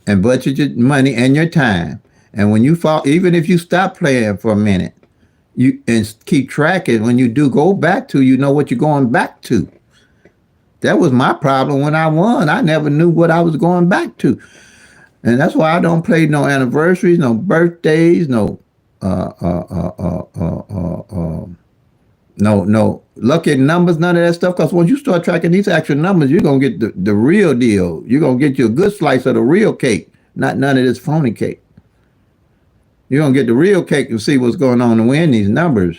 and budget your money and your time. And when you fall, even if you stop playing for a minute, you and keep tracking, when you do go back to, you know what you're going back to. That was my problem when I won. I never knew what I was going back to. And that's why I don't play no anniversaries, no birthdays, no lucky numbers, none of that stuff. Because once you start tracking these actual numbers, you're going to get the real deal. You're going to get you a good slice of the real cake, not none of this phony cake. You're going to get the real cake and see what's going on and win these numbers.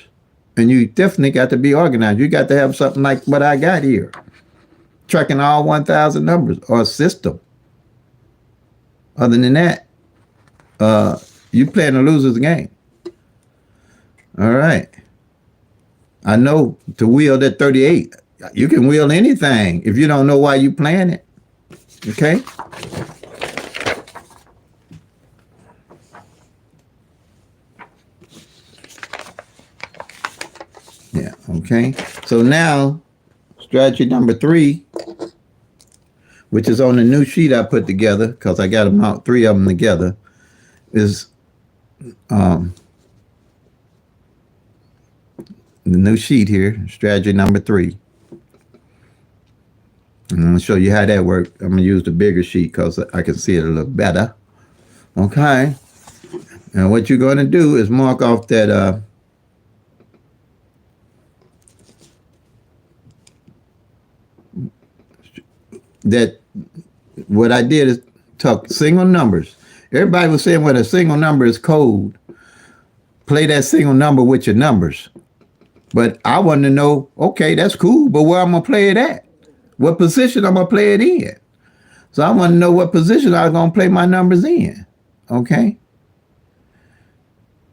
And you definitely got to be organized. You got to have something like what I got here. Tracking all 1,000 numbers, or a system Other than that, you playing a loser's game. All right. I know to wheel that 38, you can wheel anything if you don't know why you playing it. Okay? Yeah, okay. So now, strategy number 3, which is on the new sheet I put together, because I got them out, 3 of them together, is the new sheet here, strategy number 3. And I'm going to show you how that works. I'm going to use the bigger sheet because I can see it a little better. Okay. And what you're going to do is mark off that what I did is took single numbers. Everybody was saying when a single number is code, play that single number with your numbers. But I wanted to know, okay, that's cool, but where I'm going to play it at? What position I'm going to play it in? So I want to know what position I'm going to play my numbers in. Okay?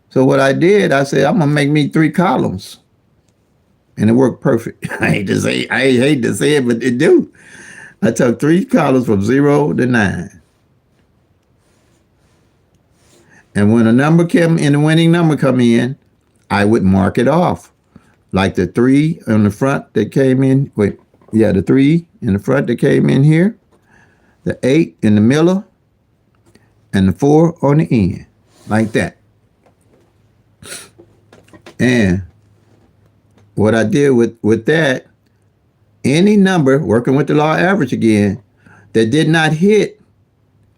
So what I did, I said, I'm going to make me 3 columns. And it worked perfect. I hate to say it, but it do. I took 3 columns from 0 to 9. And when a number came in, the winning number come in, I would mark it off. Like the 3 on the front that came in, the 3 in the front that came in here, the 8 in the middle, and the 4 on the end, like that. And what I did with that, any number, working with the law of average again, that did not hit,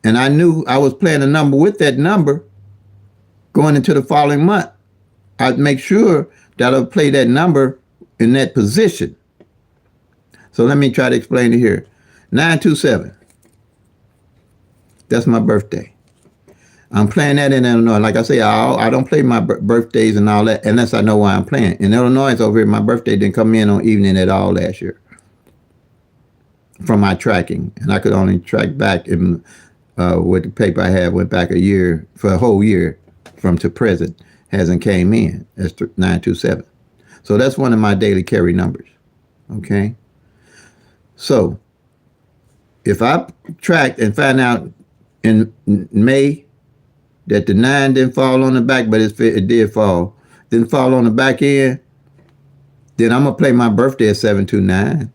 and I knew I was playing a number with that number going into the following month, I'd make sure that I'll play that number in that position. So let me try to explain it here. 927. That's my birthday. I'm playing that in Illinois. Like I say, I don't play my birthdays and all that unless I know why I'm playing. In Illinois, over here, my birthday didn't come in on evening at all last year from my tracking. And I could only track back in with the paper I had, went back a year, for a whole year from to present, hasn't came in. That's 927. So that's one of my daily carry numbers. Okay? So if I tracked and find out in May that the 9 didn't fall on the back, but it did fall, didn't fall on the back end, then I'm going to play my birthday at 729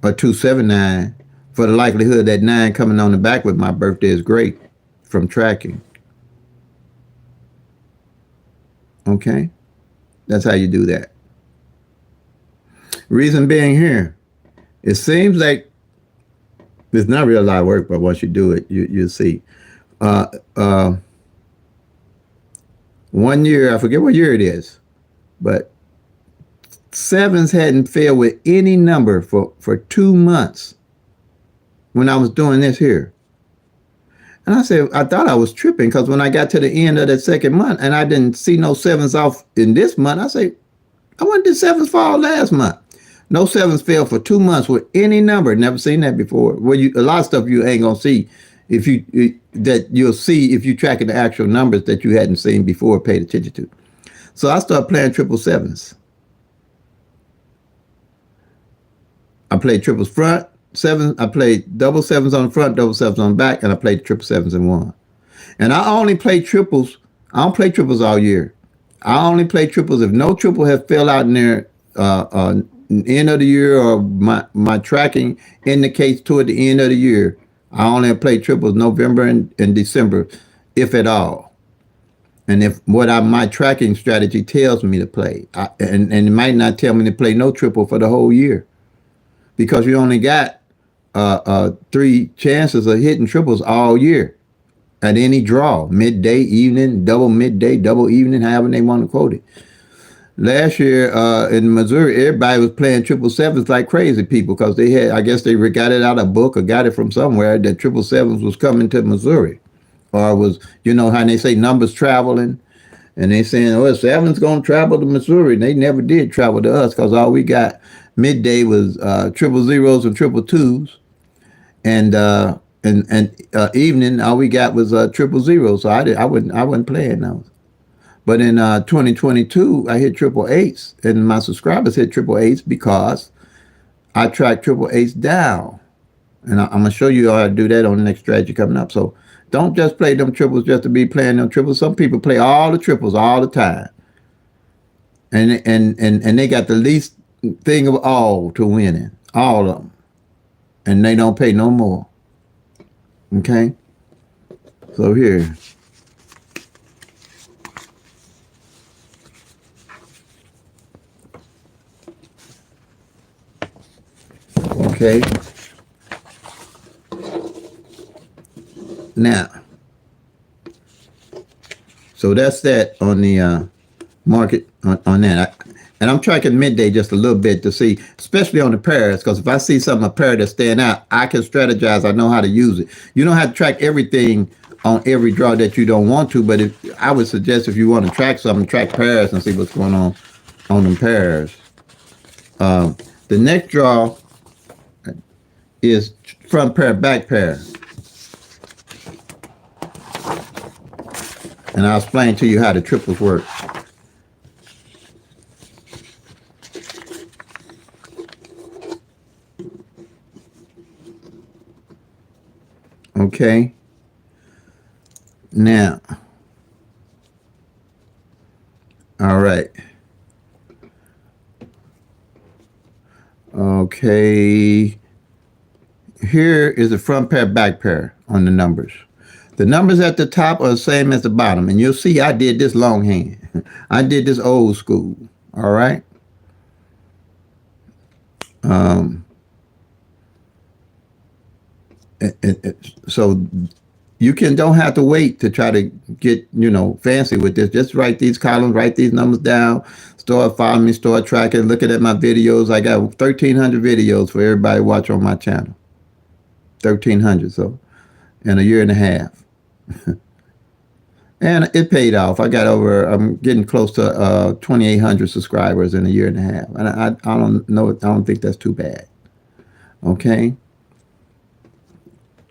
or 279 for the likelihood that 9 coming on the back with my birthday is great from tracking. Okay? That's how you do that. Reason being here, it seems like it's not real a lot of work, but once you do it, you'll see. 1 year, I forget what year it is, but 7s hadn't failed with any number for 2 months when I was doing this here. And I said, I thought I was tripping because when I got to the end of that second month and I didn't see no 7s off in this month, I said, I wanted the 7s fall last month. No 7s failed for 2 months with any number. Never seen that before. Well, a lot of stuff you ain't gonna see that you'll see if you tracking the actual numbers that you hadn't seen before, paid attention to. So I started playing 777s. I played triples front, 7. I played double 7s on the front, double 7s on the back, and I played 777s and 1. And I only play triples. I don't play triples all year. I only play triples if no triple has fell out in there end of the year, or my tracking indicates toward the end of the year. I only play triples November and December, if at all. And if my tracking strategy tells me to play, and it might not tell me to play no triple for the whole year, because you only got 3 chances of hitting triples all year at any draw, midday, evening, double midday, double evening, however they want to quote it. Last year in Missouri, everybody was playing 777s like crazy people because they had, I guess they got it out of a book or got it from somewhere that 777s was coming to Missouri. Or was, you know how they say numbers traveling, and they saying, oh, 7's going to travel to Missouri. And they never did travel to us because all we got midday was 000s and 222s. And and evening, all we got was triple zero. So I wasn't playing those. But in 2022, I hit triple eights, and my subscribers hit triple eights because I tracked triple eights down. And I'm gonna show you how to do that on the next strategy coming up. So don't just play them triples just to be playing them triples. Some people play all the triples all the time, and they got the least thing of all to winning, all of them, and they don't pay no more. Okay, so here. Okay, now, so that's that on the market on that. And I'm tracking midday just a little bit to see, especially on the pairs, because if I see something, a pair that stand out, I can strategize. I know how to use it. You don't have to track everything on every draw that you don't want to, but I would suggest if you want to track something, track pairs and see what's going on them pairs. The next draw is front pair, back pair. And I'll explain to you how the triples work. Okay. Now. All right. Okay. Here is the front pair, back pair on the numbers. The numbers at the top are the same as the bottom. And you'll see I did this longhand. I did this old school. All right. So you don't have to wait to try to get, fancy with this. Just write these columns, write these numbers down, start following me, start tracking, looking at my videos. I got 1,300 videos for everybody to watch on my channel. 1,300, so in a year and a half. And it paid off. I'm getting close to 2,800 subscribers in a year and a half. And I don't know, I don't think that's too bad. Okay.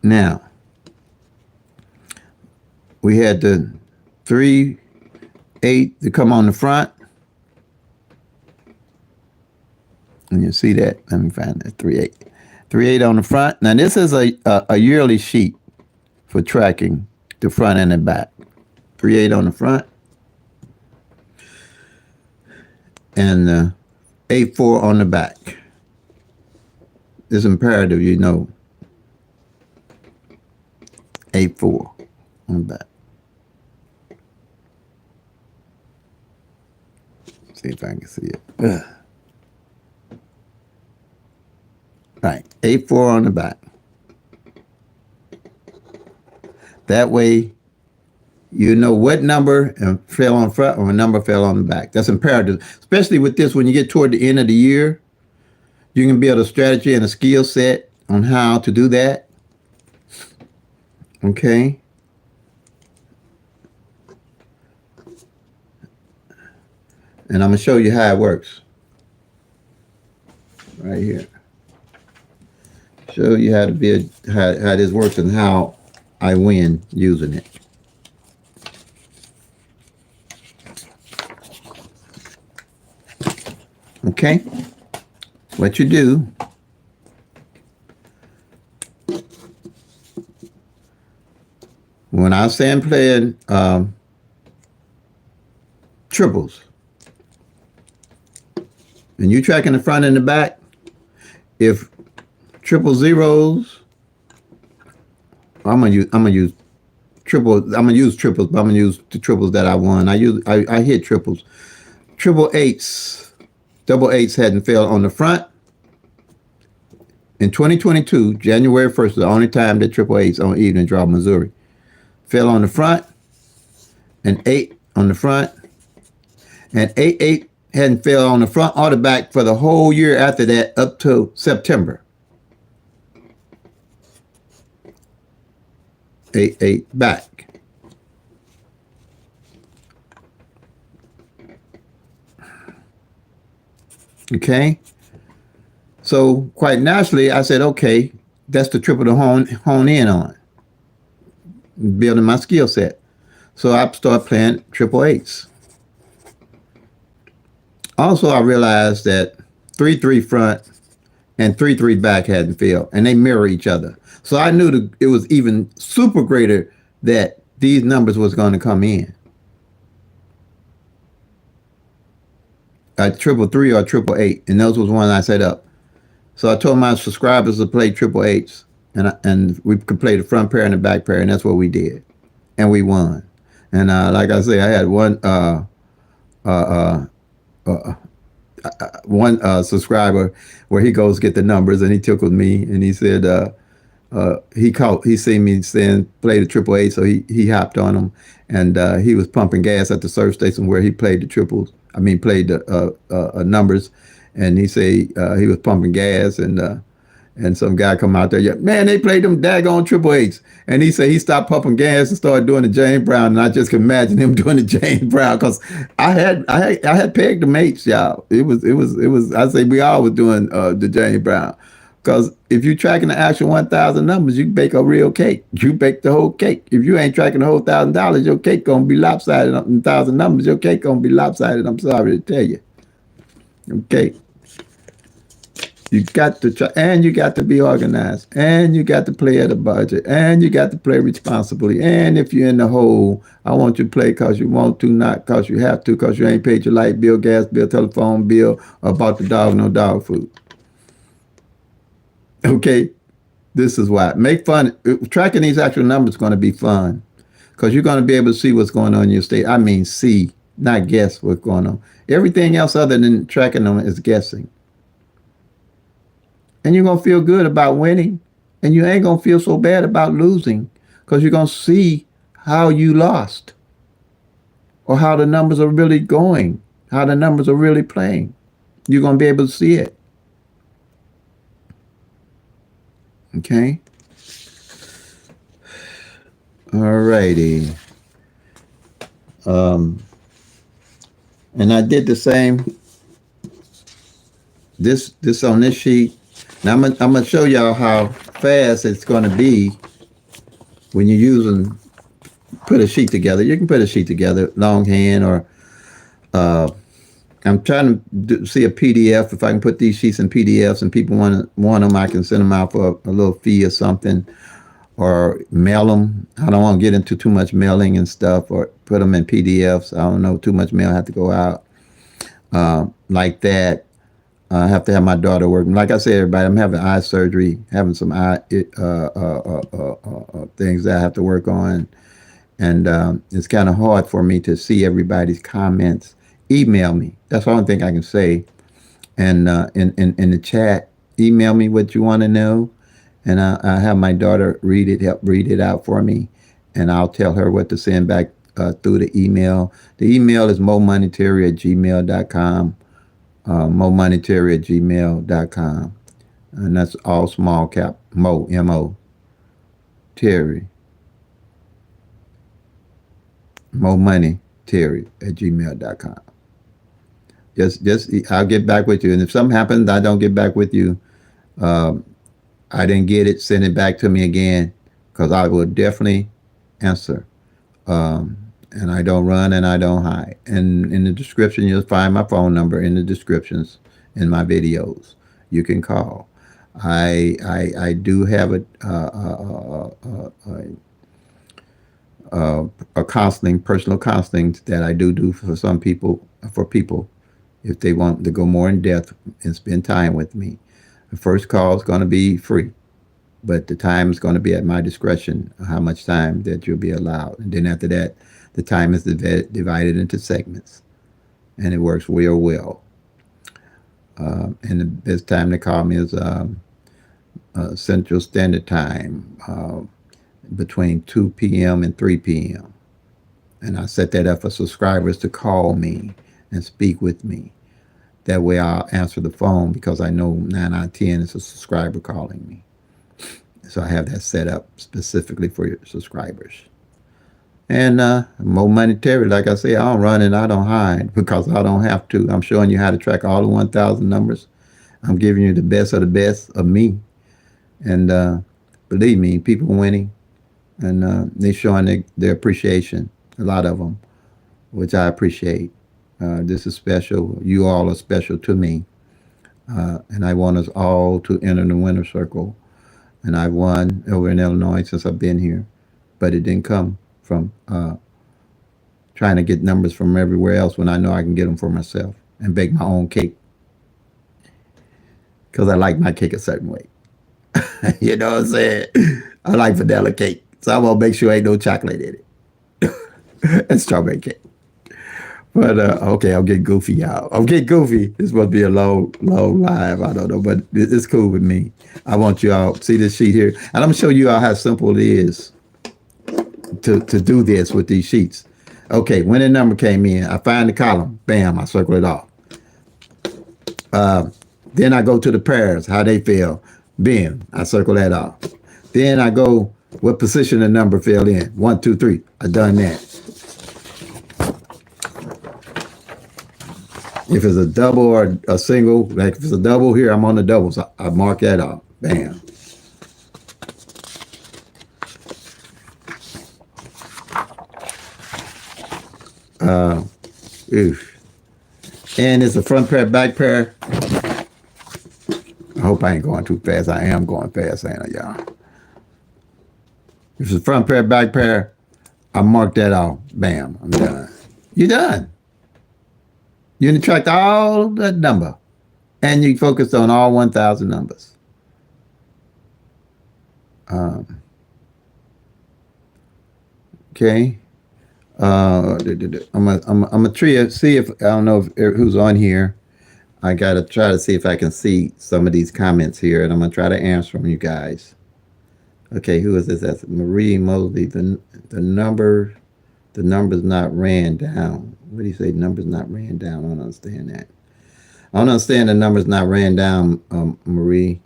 Now, we had the 3, 8 to come on the front. And you see that. Let me find that 3, 8. 3, 8 on the front. Now, this is a yearly sheet for tracking the front and the back. 3, 8 on the front. And 8, 4 on the back. It's imperative, 8, 4 on the back. See if I can see it. Right, 8, 4 on the back. That way, you know what number fell on front or what number fell on the back. That's imperative, especially with this. When you get toward the end of the year, you can build a strategy and a skill set on how to do that. Okay. And I'm going to show you how it works. Right here. Show you how to build, how this works and how I win using it. Okay. What you do, when I say I'm playing triples, and you tracking the front and the back, if triple zeros, I'm gonna use triples, but I'm gonna use the triples that I won. I hit triples. Triple eights, double eights hadn't failed on the front. In 2022, January 1st was the only time that triple eights on evening draw Missouri fell on the front, and 8 on the front, and 8, 8 hadn't failed on the front or the back for the whole year after that up to September. 8, 8 back. Okay. So quite naturally, I said, okay, that's the triple to hone in on, building my skill set. So I started playing triple eights. Also, I realized that 3-3 front and 3-3 back hadn't failed, and they mirror each other. So I knew that it was even super greater that these numbers was going to come in. A triple three or triple eight, and those was one I set up. So I told my subscribers to play triple eights, and we could play the front pair and the back pair, and that's what we did, and we won. And like I say, I had one subscriber where he goes get the numbers, and he tickled me, and he said he seen me saying play the triple eight, so he hopped on him, and he was pumping gas at the surf station where he played the triples. I mean, played the numbers, and he say he was pumping gas, and some guy come out there, yeah, man, they played them daggone triple eights, and he said he stopped pumping gas and started doing the James Brown, and I just can imagine him doing the James Brown because I had pegged the eights, y'all. It was. I say we all was doing the James Brown. Because if you're tracking the actual 1,000 numbers, you bake a real cake. You bake the whole cake. If you ain't tracking the whole $1,000, your cake gonna be lopsided. 1,000 numbers, your cake gonna be lopsided. I'm sorry to tell you. Okay. You got to try, and you got to be organized, and you got to play at a budget, and you got to play responsibly. And if you're in the hole, I want you to play because you want to, not because you have to, because you ain't paid your light bill, gas bill, telephone bill, or bought the dog no dog food. Okay, this is why. Make fun. Tracking these actual numbers is going to be fun because you're going to be able to see what's going on in your state. I mean, see, not guess what's going on. Everything else other than tracking them is guessing. And you're going to feel good about winning, and you ain't going to feel so bad about losing because you're going to see how you lost or how the numbers are really going, how the numbers are really playing. You're going to be able to see it. Okay. All righty. And I did the same. This on this sheet. Now I'm gonna show y'all how fast it's gonna be when you're using. Put a sheet together. You can put a sheet together, longhand or. I'm trying to see a PDF. If I can put these sheets in PDFs and people want them, I can send them out for a little fee or something, or mail them. I don't want to get into too much mailing and stuff, or put them in PDFs. I don't know, too much mail have to go out like that. I have to have my daughter working. Like I said, everybody, I'm having eye surgery, having some eye things that I have to work on, and it's kind of hard for me to see everybody's comments. Email me. That's the only thing I can say. And in the chat, email me what you want to know, and I have my daughter help read it out for me, and I'll tell her what to send back through the email. The email is momoneyterry@gmail.com, momoneyterry@gmail.com, and that's all small cap, Mo, M-O, Terry, momoneyterry@gmail.com. Just I'll get back with you. And if something happens, I don't get back with you. I didn't get it. Send it back to me again, because I will definitely answer. And I don't run and I don't hide. And in the description, you'll find my phone number in the descriptions in my videos. You can call. I do have a counseling, personal counseling that I do for some people, if they want to go more in depth and spend time with me. The first call is going to be free, but the time is going to be at my discretion, how much time that you'll be allowed. And then after that, the time is divided into segments, and it works real well. And the best time to call me is Central Standard Time, between 2 p.m. and 3 p.m. And I set that up for subscribers to call me and speak with me. That way I'll answer the phone, because I know 9 out of 10 is a subscriber calling me. So I have that set up specifically for your subscribers. And Mo Money Terry, like I say, I don't run and I don't hide, because I don't have to. I'm showing you how to track all the 1,000 numbers. I'm giving you the best of me. And believe me, people winning, and they showing their appreciation. A lot of them, which I appreciate. This is special. You all are special to me, and I want us all to enter the winner circle. And I won over in Illinois since I've been here, but it didn't come from trying to get numbers from everywhere else when I know I can get them for myself and bake my own cake because I like my cake a certain way. You know what I'm saying? I like vanilla cake, so I'm gonna make sure ain't no chocolate in it and strawberry cake. But okay, I'll get goofy, y'all. I'll get goofy. This must be a long, long live. I don't know, but it's cool with me. I want you all see this sheet here, and I'm gonna show you all how simple it is to do this with these sheets. Okay, when the number came in, I find the column. Bam, I circle it off. Then I go to the pairs, how they fell. Bam, I circle that off. Then I go what position the number fell in. 1, 2, 3. I done that. If it's a double or a single, like if it's a double here, I'm on the doubles. I mark that off. Bam. Oof. And it's a front pair, back pair. I hope I ain't going too fast. I am going fast, ain't I, y'all? If it's a front pair, back pair, I mark that off. Bam, I'm done. You done. You subtract all that number, and you focused on all 1,000 numbers. Okay. I'm gonna try to see if I don't know if who's on here. I gotta try to see if I can see some of these comments here, and I'm gonna try to answer them, you guys. Okay, who is this? That's Marie Mosley. The numbers not ran down. What do you say? Numbers not ran down. I don't understand that. I don't understand the numbers not ran down, Marie.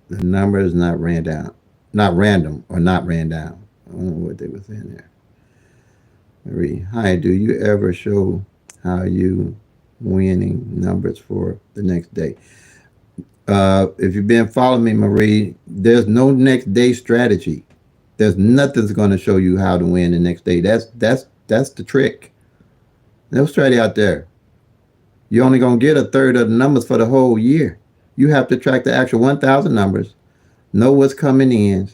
The numbers not ran down. Not random or not ran down. I don't know what they were saying there. Marie, hi, do you ever show how you winning numbers for the next day? If you've been following me, Marie, there's no next day strategy. There's nothing's going to show you how to win the next day. That's the trick. No strategy out there. You're only going to get a third of the numbers for the whole year. You have to track the actual 1,000 numbers, know what's coming in,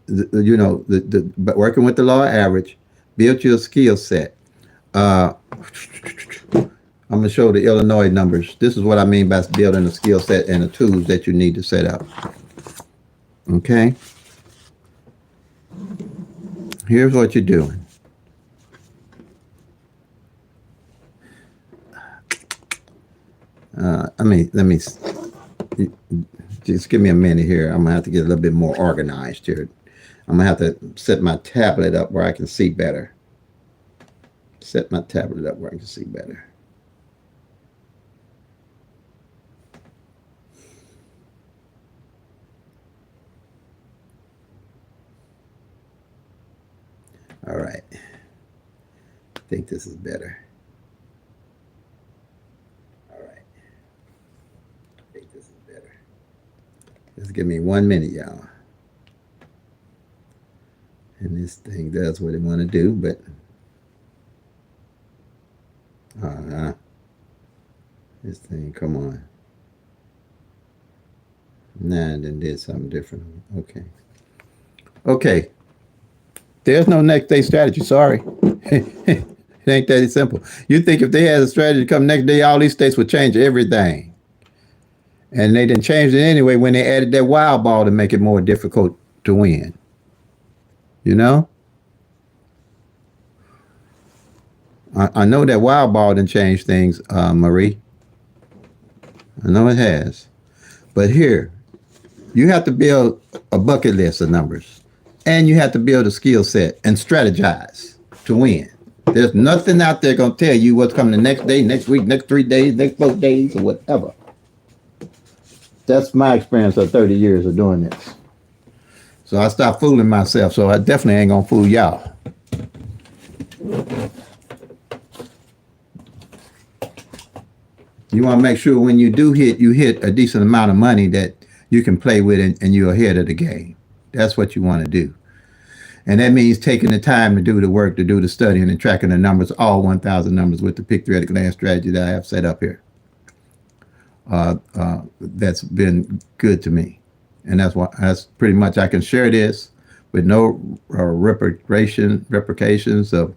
but working with the law of average, build your skill set. I'm going to show the Illinois numbers. This is what I mean by building a skill set and the tools that you need to set up. Okay? Here's what you're doing. Let me just give me a minute here. I'm gonna have to get a little bit more organized here. I'm gonna have to set my tablet up where I can see better. Set my tablet up where I can see better. All right. I think this is better. All right. I think this is better. Just give me 1 minute, y'all. And this thing does what it want to do, but this thing, come on. Nah, it then did something different. Okay. Okay. There's no next day strategy. Sorry. It ain't that simple. You think if they had a strategy come next day, all these states would change everything. And they didn't change it anyway when they added that wild ball to make it more difficult to win. You know? I know that wild ball didn't change things, Marie. I know it has. But here, you have to build a bucket list of numbers. And you have to build a skill set and strategize to win. There's nothing out there going to tell you what's coming the next day, next week, next 3 days, next 4 days, or whatever. That's my experience of 30 years of doing this. So I stopped fooling myself, so I definitely ain't going to fool y'all. You want to make sure when you do hit, you hit a decent amount of money that you can play with, and you're ahead of the game. That's what you want to do. And that means taking the time to do the work, to do the studying and tracking the numbers, all 1,000 numbers with the PICK-3 at a glance strategy that I have set up here. That's been good to me. And that's pretty much, I can share this with no repercussions of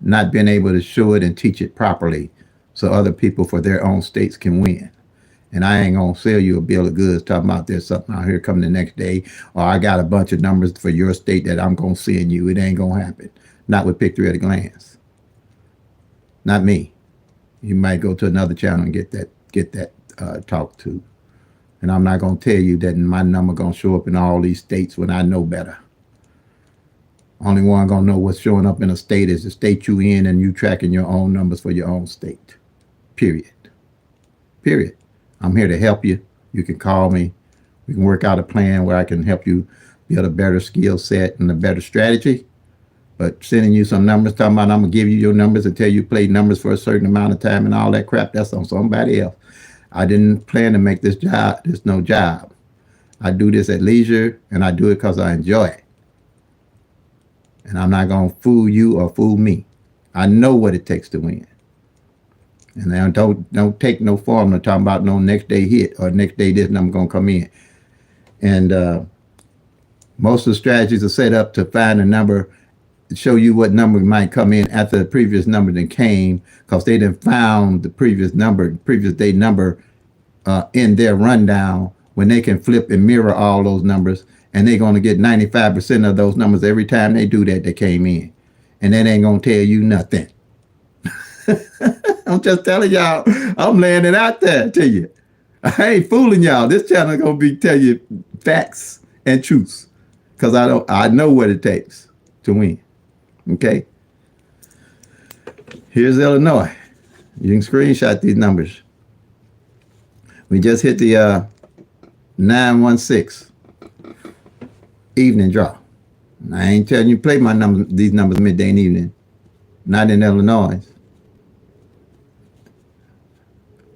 not being able to show it and teach it properly so other people for their own states can win. And I ain't gonna sell you a bill of goods talking about there's something out here coming the next day, or I got a bunch of numbers for your state that I'm gonna send you. It ain't gonna happen. Not with PICK-3 at a glance. Not me. You might go to another channel and get that talk to. And I'm not gonna tell you that my number gonna show up in all these states when I know better. Only one gonna know what's showing up in a state is the state you in, and you tracking your own numbers for your own state. Period. Period. I'm here to help you. You can call me. We can work out a plan where I can help you build a better skill set and a better strategy. But sending you some numbers, talking about I'm gonna give you your numbers until you play numbers for a certain amount of time and all that crap, that's on somebody else. I didn't plan to make this job. There's no job. I do this at leisure, and I do it because I enjoy it. And I'm not gonna fool you or fool me. I know what it takes to win. And now don't take no formula talking about no next day hit or next day this number gonna come in. And most of the strategies are set up to find a number, show you what number might come in after the previous number that came, because they done found the previous day number in their rundown, when they can flip and mirror all those numbers, and they're going to get 95% of those numbers every time they do that came in. And that ain't going to tell you nothing. I'm just telling y'all, I'm laying it out there to you. I ain't fooling y'all. This channel gonna be tell you facts and truths, because I know what it takes to win. Okay. Here's Illinois. You can screenshot these numbers. We just hit the 916 evening draw. I ain't telling you play these numbers midday and evening. Not in Illinois.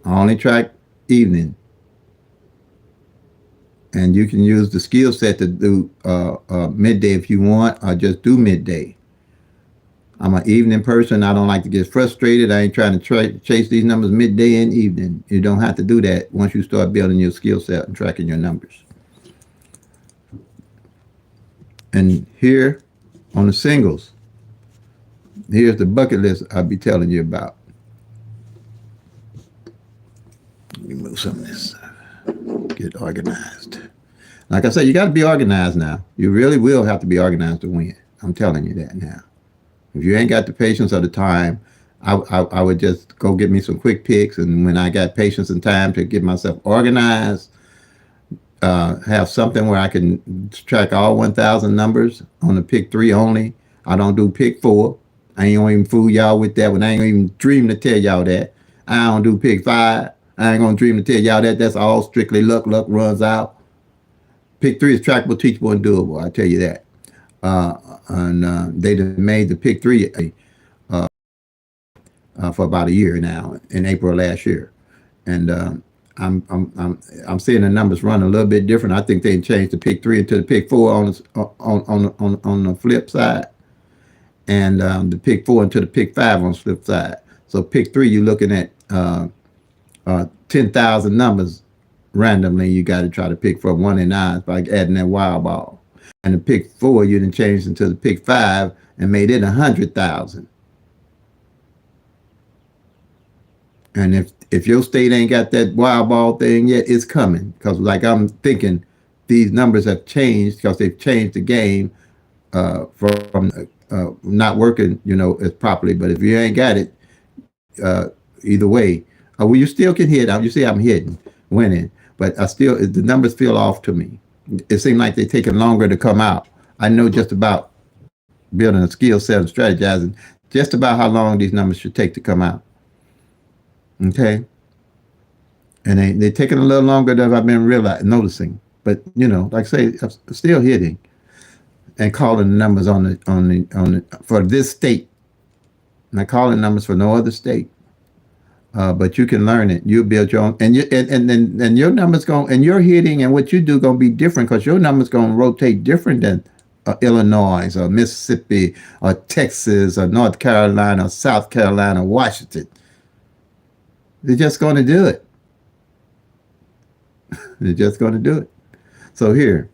I only track evening. And you can use the skill set to do midday if you want, or just do midday. I'm an evening person. I don't like to get frustrated. I ain't trying to chase these numbers midday and evening. You don't have to do that once you start building your skill set and tracking your numbers. And here on the singles, here's the bucket list I'll be telling you about. Let me move some of this, get organized. Like I said, you got to be organized now. You really will have to be organized to win. I'm telling you that now. If you ain't got the patience or the time, I would just go get me some quick picks. And when I got patience and time to get myself organized, have something where I can track all 1,000 numbers on the PICK-3 only. I don't do PICK-4. I ain't gonna even fool y'all with that one. I ain't gonna even dream to tell y'all that. I don't do PICK-5. I ain't gonna dream to tell y'all that. That's all strictly luck. Luck runs out. PICK-3 is trackable, teachable, and doable. I tell you that. And they made the PICK-3 for about a year now, in April of last year, and I'm seeing the numbers run a little bit different. I think they changed the PICK-3 into the PICK-4 on the flip side, and the PICK-4 into the PICK-5 on the flip side. So PICK-3, you're looking at 10,000 numbers randomly. You got to try to pick from 1 and 9 by adding that wild ball. And the PICK-4, you done changed into the PICK-5 and made it 100,000. And if your state ain't got that wild ball thing yet, it's coming. Because like I'm thinking, these numbers have changed because they've changed the game from not working, as properly. But if you ain't got it, either way, well, you still can hit. You see, I'm hitting, winning, but the numbers feel off to me. It seems like they're taking longer to come out. I know just about building a skill set and strategizing, just about how long these numbers should take to come out. Okay. And they're taking a little longer than I've been noticing. But like I say, I'm still hitting and calling the numbers on the for this state. Not calling numbers for no other state. But you can learn it. You build your own, and and your numbers going, and your hitting and what you do going to be different because your numbers going to rotate different than Illinois or Mississippi or Texas or North Carolina or South Carolina, or Washington. They're just going to do it. They're just going to do it. So here,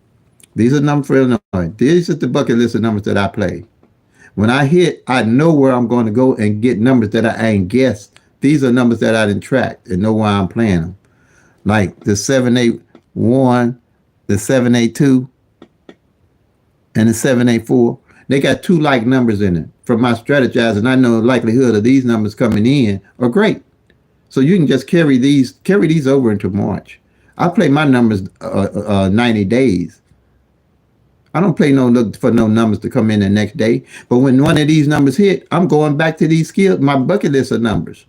these are numbers for Illinois. These are the bucket list of numbers that I play. When I hit, I know where I'm going to go and get numbers that I ain't guessed. These are numbers that I didn't track and know why I'm playing them. Like the 781, the 782, and the 784. They got two like numbers in it. From my strategizing, I know the likelihood of these numbers coming in are great. So you can just carry these over into March. I play my numbers 90 days. I don't play look for no numbers to come in the next day. But when one of these numbers hit, I'm going back to these skills, my bucket list of numbers.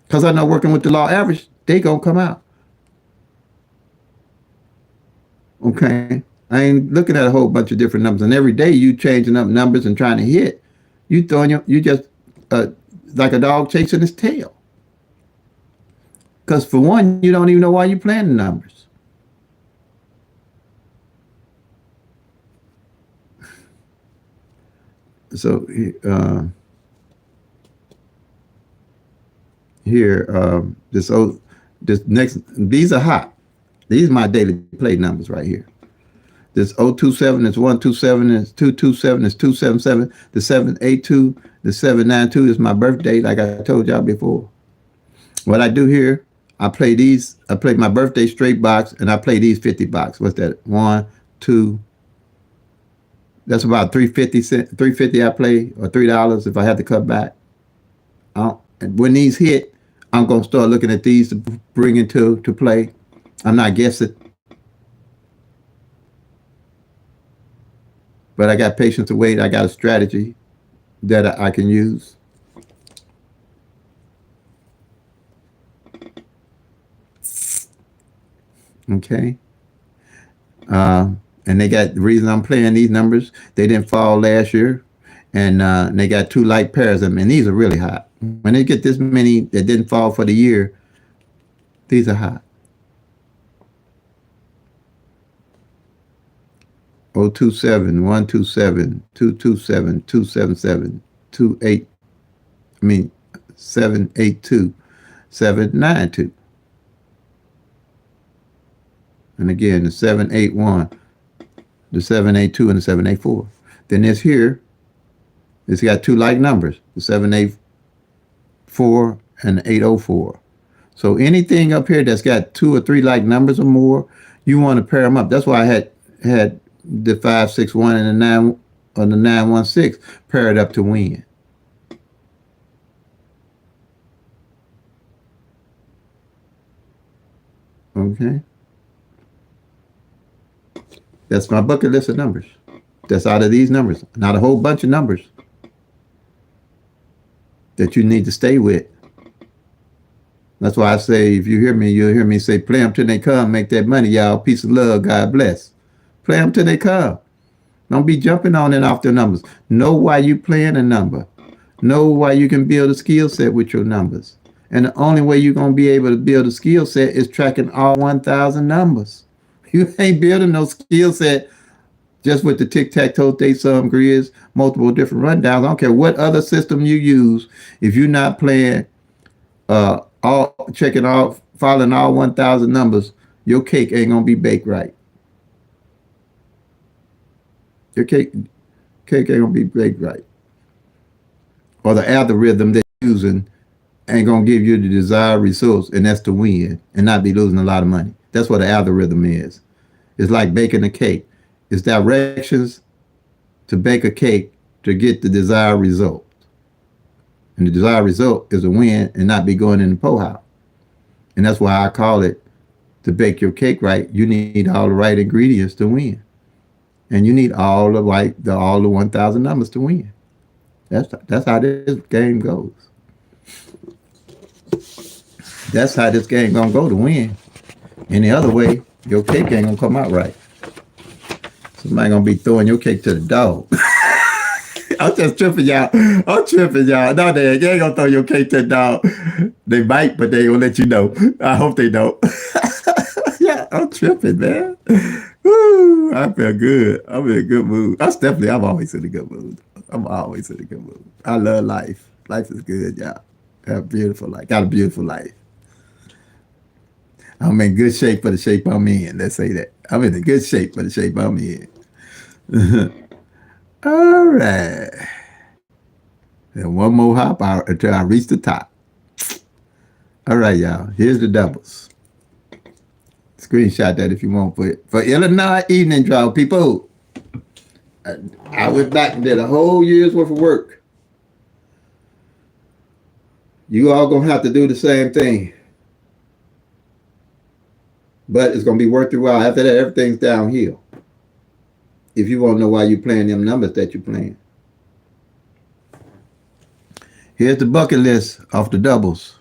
Because I know working with the law average, they going to come out. Okay? I ain't looking at a whole bunch of different numbers. And every day you changing up numbers and trying to hit. You just like a dog chasing his tail. Because for one, you don't even know why you're playing the numbers. So these are hot. These are my daily play numbers right here. This 027 is 127, is 227, is 277, the 782, the 792 is my birthday, like I told y'all before. What I do here, I play my birthday straight box, and I play these 50 box. What's that? 1, 2. That's about $3.50 I play, or $3 if I had to cut back. When these hit, I'm gonna start looking at these to bring into to play. I'm not guessing, but I got patience to wait. I got a strategy that I can use. Okay. And they got the reason I'm playing these numbers. They didn't fall last year, and they got two light pairs of them, and these are really hot. When they get this many that didn't fall for the year, these are hot. 027, 127, 227, 277, 782, 792. And again, the 781, the 782, and the 784. Then this here, it's got two like numbers, the 784 and the 804. So anything up here that's got two or three like numbers or more, you want to pair them up. That's why I had the 561 and the 916 paired up to win. Okay. That's my bucket list of numbers. That's out of these numbers. Not a whole bunch of numbers that you need to stay with. That's why I say, if you hear me, you'll hear me say, play them till they come, make that money, y'all. Peace of love, God bless. Play them till they come. Don't be jumping on and off the numbers. Know why you playing a number. Know why you can build a skill set with your numbers. And the only way you're going to be able to build a skill set is tracking all 1,000 numbers. You ain't building no skill set just with the tic-tac-toe, sum grids, multiple different rundowns. I don't care what other system you use. If you're not playing, following all 1,000 numbers, your cake ain't going to be baked right. Your cake ain't going to be baked right. Or the algorithm that you're using ain't going to give you the desired results, and that's to win and not be losing a lot of money. That's what an algorithm is. It's like baking a cake. It's directions to bake a cake to get the desired result. And the desired result is a win and not be going in the poorhouse. And that's why I call it, to bake your cake right, you need all the right ingredients to win. And you need all the 1,000 numbers to win. That's how this game goes. That's how this game gonna go to win. Any other way, your cake ain't gonna come out right. Somebody gonna be throwing your cake to the dog. I'm just tripping y'all. I'm tripping y'all. No, they ain't gonna throw your cake to the dog. They might, but they gonna let you know. I hope they don't. Yeah, I'm tripping, man. Woo, I feel good. I'm in a good mood. I'm always in a good mood. I'm always in a good mood. I love life. Life is good, y'all. Have a beautiful life. Got a beautiful life. I'm in good shape for the shape I'm in. Let's say that. I'm in a good shape for the shape I'm in. All right. And one more hop out until I reach the top. All right, y'all. Here's the doubles. Screenshot that if you want for Illinois evening draw, people. I went back and did a whole year's worth of work. You all gonna have to do the same thing. But it's gonna be worth your while. After that, everything's downhill. If you want to know why you're playing them numbers that you're playing. Here's the bucket list off the doubles.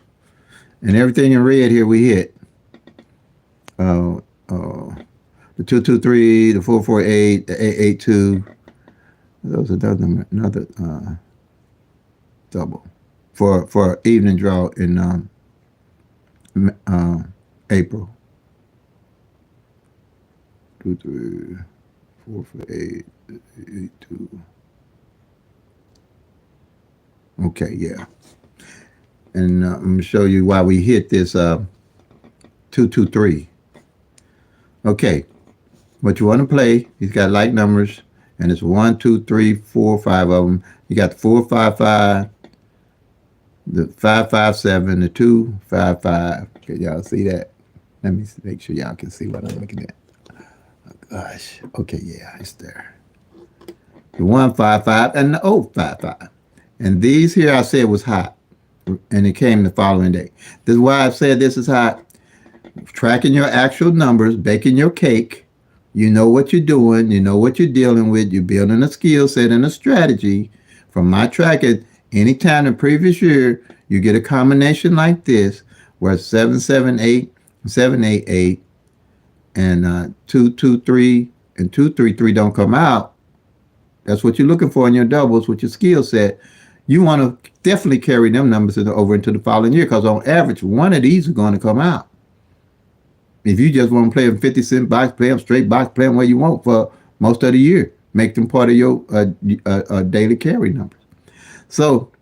And everything in red here we hit. The 223, the 448, the 882. Those are another double for evening draw in April. 2, 3, 4, 8, 8, 2. Okay, yeah. And I'm going to show you why we hit this 223. Okay, what you want to play, he's got like numbers, and it's 1, 2, 3, 4, 5 of them. You got the 4, 5, 5, the 5, 5, 7, the 2, 5, 5. Can y'all see that? Let me make sure y'all can see what I'm looking at. Oh, gosh. Okay, yeah, it's there. The 1, 5, 5, and the 0, 5, 5. And these here I said was hot, and it came the following day. This is why I said this is hot. Tracking your actual numbers, baking your cake. You know what you're doing. You know what you're dealing with. You're building a skill set and a strategy. From my tracking, anytime in the previous year, you get a combination like this, where 778, 788, and 223 and 233 don't come out. That's what you're looking for in your doubles with your skill set. You want to definitely carry them numbers over into the following year, because on average, one of these are going to come out. If you just want to play them 50-cent box, play them straight box, play them where you want for most of the year. Make them part of your daily carry numbers. So,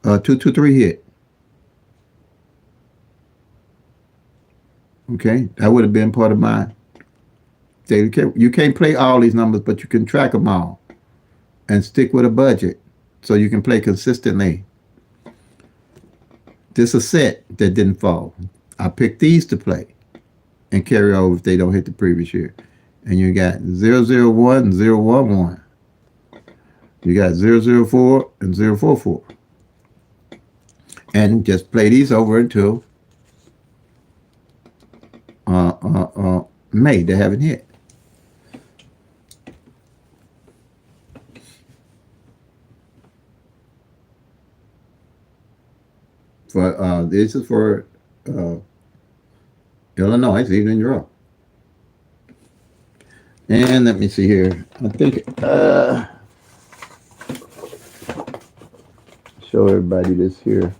223 hit. Okay, that would have been part of my daily carry. You can't play all these numbers, but you can track them all and stick with a budget so you can play consistently. This is a set that didn't fall. I picked these to play and carry over if they don't hit the previous year. And you got 001 and 011. You got 004 and 044. And just play these over until May. They haven't hit. For this is for Illinois evening draw. And let me see here. I think show everybody this here.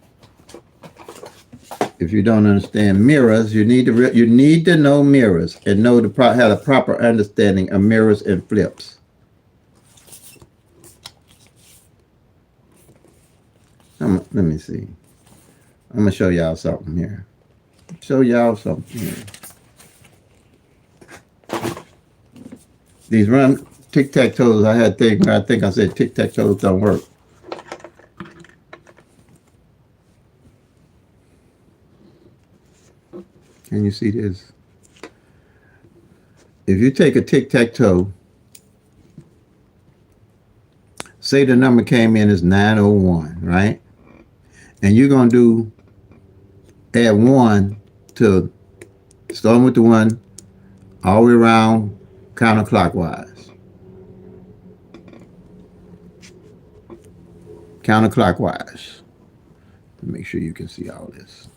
If you don't understand mirrors, you need to know mirrors and know have a proper understanding of mirrors and flips. Let me see. I'm gonna show y'all something here. These run tic-tac-toes, I had things where I think I said tic-tac-toes don't work. Can you see this? If you take a tic-tac-toe, say the number came in as 901, right? And you're going to add 1 to, starting with the 1, all the way around counterclockwise. Counterclockwise. Make sure you can see all this.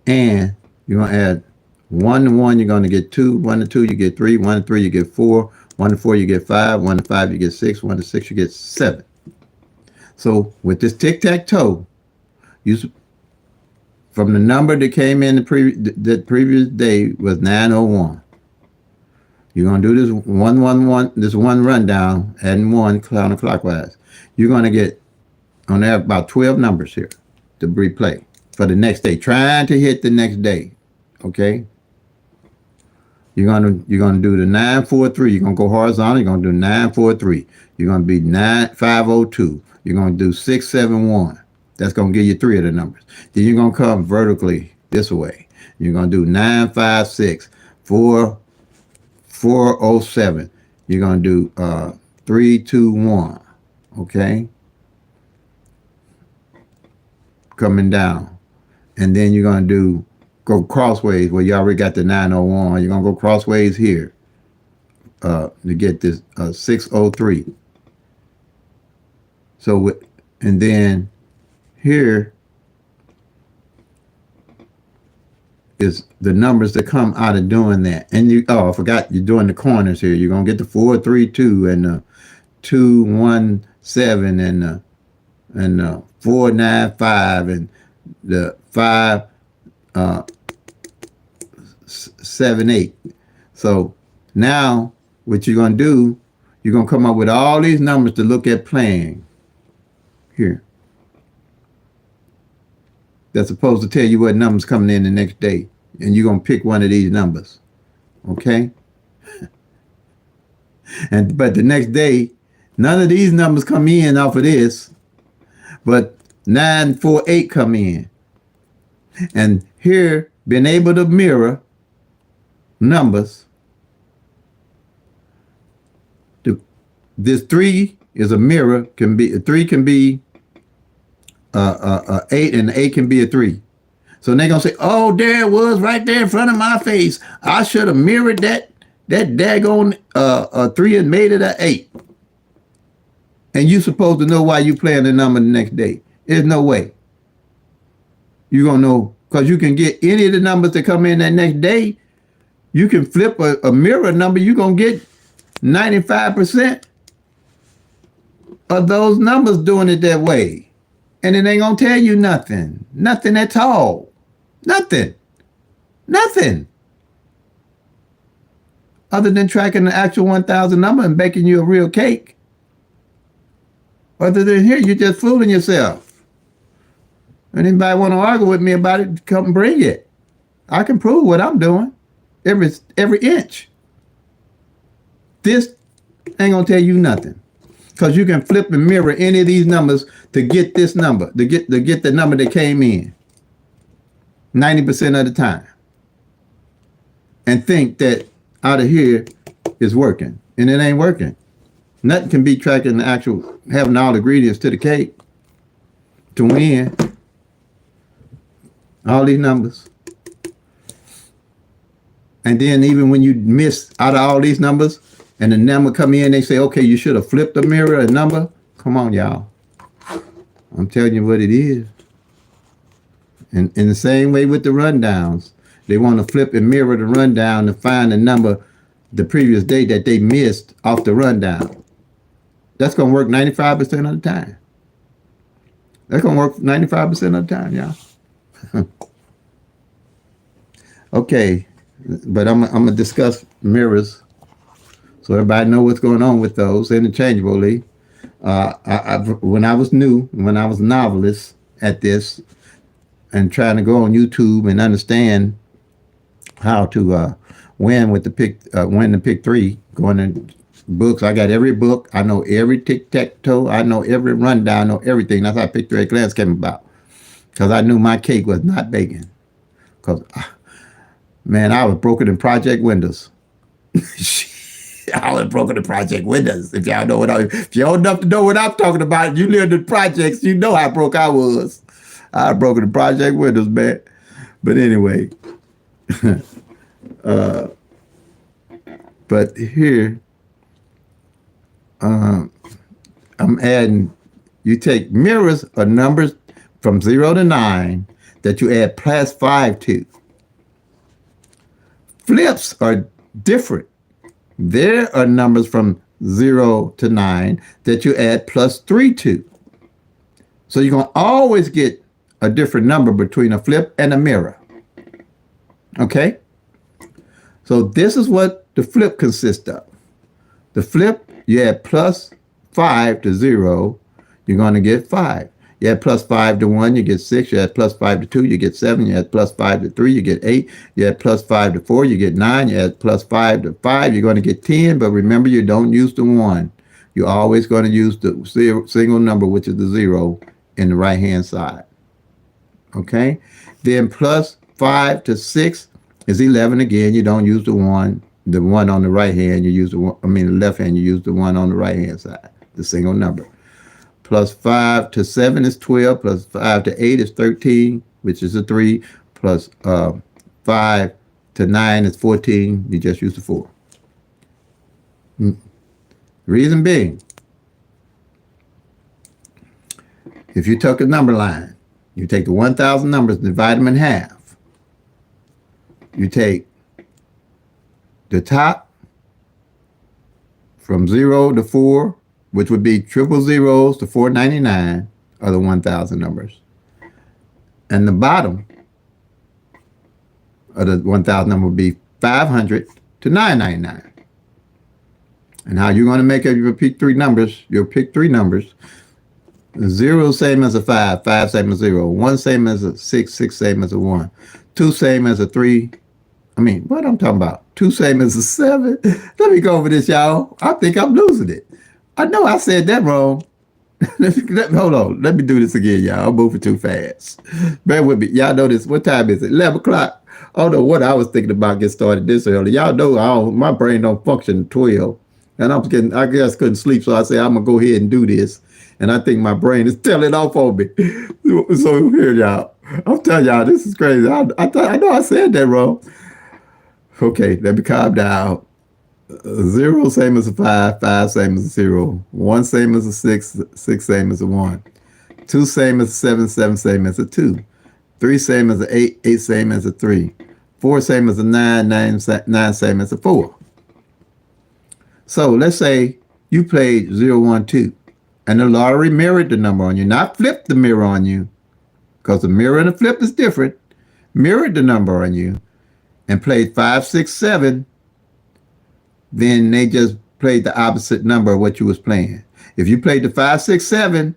And you're going to add 1 to 1, you're going to get 2. 1 to 2, you get 3. 1 to 3, you get 4. 1 to 4, you get 5. 1 to 5, you get 6. 1 to 6, you get 7. So with this tic-tac-toe, you from the number that came in the previous day was 901. You're going to do this 111, this one rundown, adding 1 counterclockwise. You're going to get on there about 12 numbers here to replay for the next day, trying to hit the next day. Okay? You're gonna do the 943. You're gonna go horizontal. You're gonna do 943. You're gonna be 9502. You're gonna do 671. That's gonna give you 3 of the numbers. Then you're gonna come vertically this way. You're gonna do 956 407. You're gonna do 321. Okay, coming down, and then you're gonna go crossways where you already got the 901. You're gonna go crossways here to get this 603. So, and then here is the numbers that come out of doing that. And I forgot, you're doing the corners here. You're gonna get the 432 and the 217 and 495 and the 578. So now what you're going to do, you're going to come up with all these numbers to look at playing here. That's supposed to tell you what numbers coming in the next day. And you're going to pick one of these numbers. Okay? But the next day, none of these numbers come in off of this, but 948 come in. And here, being able to mirror numbers, this 3 is a mirror, 3 can be 8, and 8 can be a 3. So they're going to say, oh, there it was right there in front of my face. I should have mirrored that daggone 3 and made it an 8. And you're supposed to know why you playing the number the next day. There's no way. You're going to know, because you can get any of the numbers that come in that next day. You can flip a mirror number. You're going to get 95% of those numbers doing it that way. And it ain't going to tell you nothing. Nothing at all. Nothing. Nothing. Other than tracking the actual 1,000 number and baking you a real cake. Other than here, you're just fooling yourself. And anybody want to argue with me about it, come bring it. I can prove what I'm doing. Every inch. This ain't gonna tell you nothing. Because you can flip and mirror any of these numbers to get this number, to get the number that came in 90% of the time. And think that out of here is working. And it ain't working. Nothing can be tracking the actual, having all the ingredients to the cake to win. All these numbers. And then even when you miss out of all these numbers and the number come in, they say, okay, you should have flipped the mirror a number. Come on, y'all. I'm telling you what it is. And in the same way with the rundowns, they want to flip and mirror the rundown to find the number the previous day that they missed off the rundown. That's going to work 95% of the time. That's going to work 95% of the time, y'all. Okay, but I'm going to discuss mirrors so everybody know what's going on with those interchangeably. When I was new, when I was a novelist at this and trying to go on YouTube and understand how to win with the PICK-3, going in books. I got every book. I know every tic-tac-toe. I know every rundown. I know everything. That's how PICK-3 class came about. Because I knew my cake was not baking. Because, man, I was broken in project windows. I was broken in project windows. If y'all know if you're old enough to know what I'm talking about, you lived in projects, you know how broke I was. I was broken in project windows, man. But anyway, but here, I'm adding, you take mirrors or numbers from 0 to 9 that you add +5 to. Flips are different. There are numbers from 0 to 9 that you add +3 to. So you're going to always get a different number between a flip and a mirror. Okay? So this is what the flip consists of. The flip, you add +5 to 0, you're going to get 5. You add +5 to 1, you get 6. You add +5 to 2, you get 7. You add +5 to 3, you get 8. You add +5 to 4, you get 9. You add +5 to 5, you're going to get 10. But remember, you don't use the 1. You're always going to use the single number, which is the 0, in the right-hand side. Okay? Then +5 to 6 is 11 again. You don't use the 1. The 1 on the right hand, you use the one, the left hand, you use the 1 on the right hand side, the single number. +5 to 7 is 12, +5 to 8 is 13, which is a 3, +5 to 9 is 14, you just use the 4. Reason being, if you took a number line, you take the 1,000 numbers and divide them in half. You take the top from 0 to 4, which would be triple zeros to 499, are the 1,000 numbers. And the bottom of the 1,000 number would be 500 to 999. And how you're going to make up your PICK-3 numbers, 0 same as a 5, 5 same as 0, 1 same as a 6, 6 same as a 1, 2 same as a 3, what I'm talking about? 2 same as a 7. Let me go over this, y'all. I think I'm losing it. I know I said that wrong. Hold on. Let me do this again, y'all. I'm moving too fast. Bear with me. Y'all know this. What time is it? 11 o'clock. I don't know what I was thinking about getting started this early. Y'all know my brain don't function at 12. And I guess couldn't sleep, so I said I'm going to go ahead and do this. And I think my brain is telling off on me. So here, y'all. I'm telling y'all, this is crazy. I know I said that wrong. Okay, let me calm down. 0 same as a 5, 5 same as a 0, 1 same as a 6, 6 same as a 1, 2 same as a 7, 7 same as a 2, 3 same as a 8, 8 same as a 3, 4 same as a 9, 9 same as a 4. So let's say you played 0, 1, 2, and the lottery mirrored the number on you, not flipped the mirror on you, because the mirror and the flip is different, mirrored the number on you, and played 5, 6, 7, then they just played the opposite number of what you was playing. If you played the 5, 6, 7,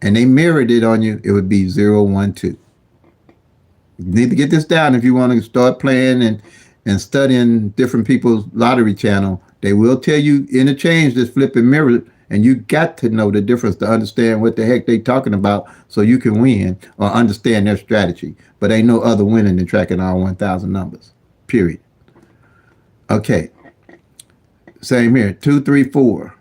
and they mirrored it on you, it would be 0, 1, 2. You need to get this down if you want to start playing and studying different people's lottery channel. They will tell you interchange this flip and mirror, and you got to know the difference to understand what the heck they talking about so you can win or understand their strategy. But ain't no other winning than tracking all 1,000 numbers. Period. Okay. Same here. 2, 3, 4.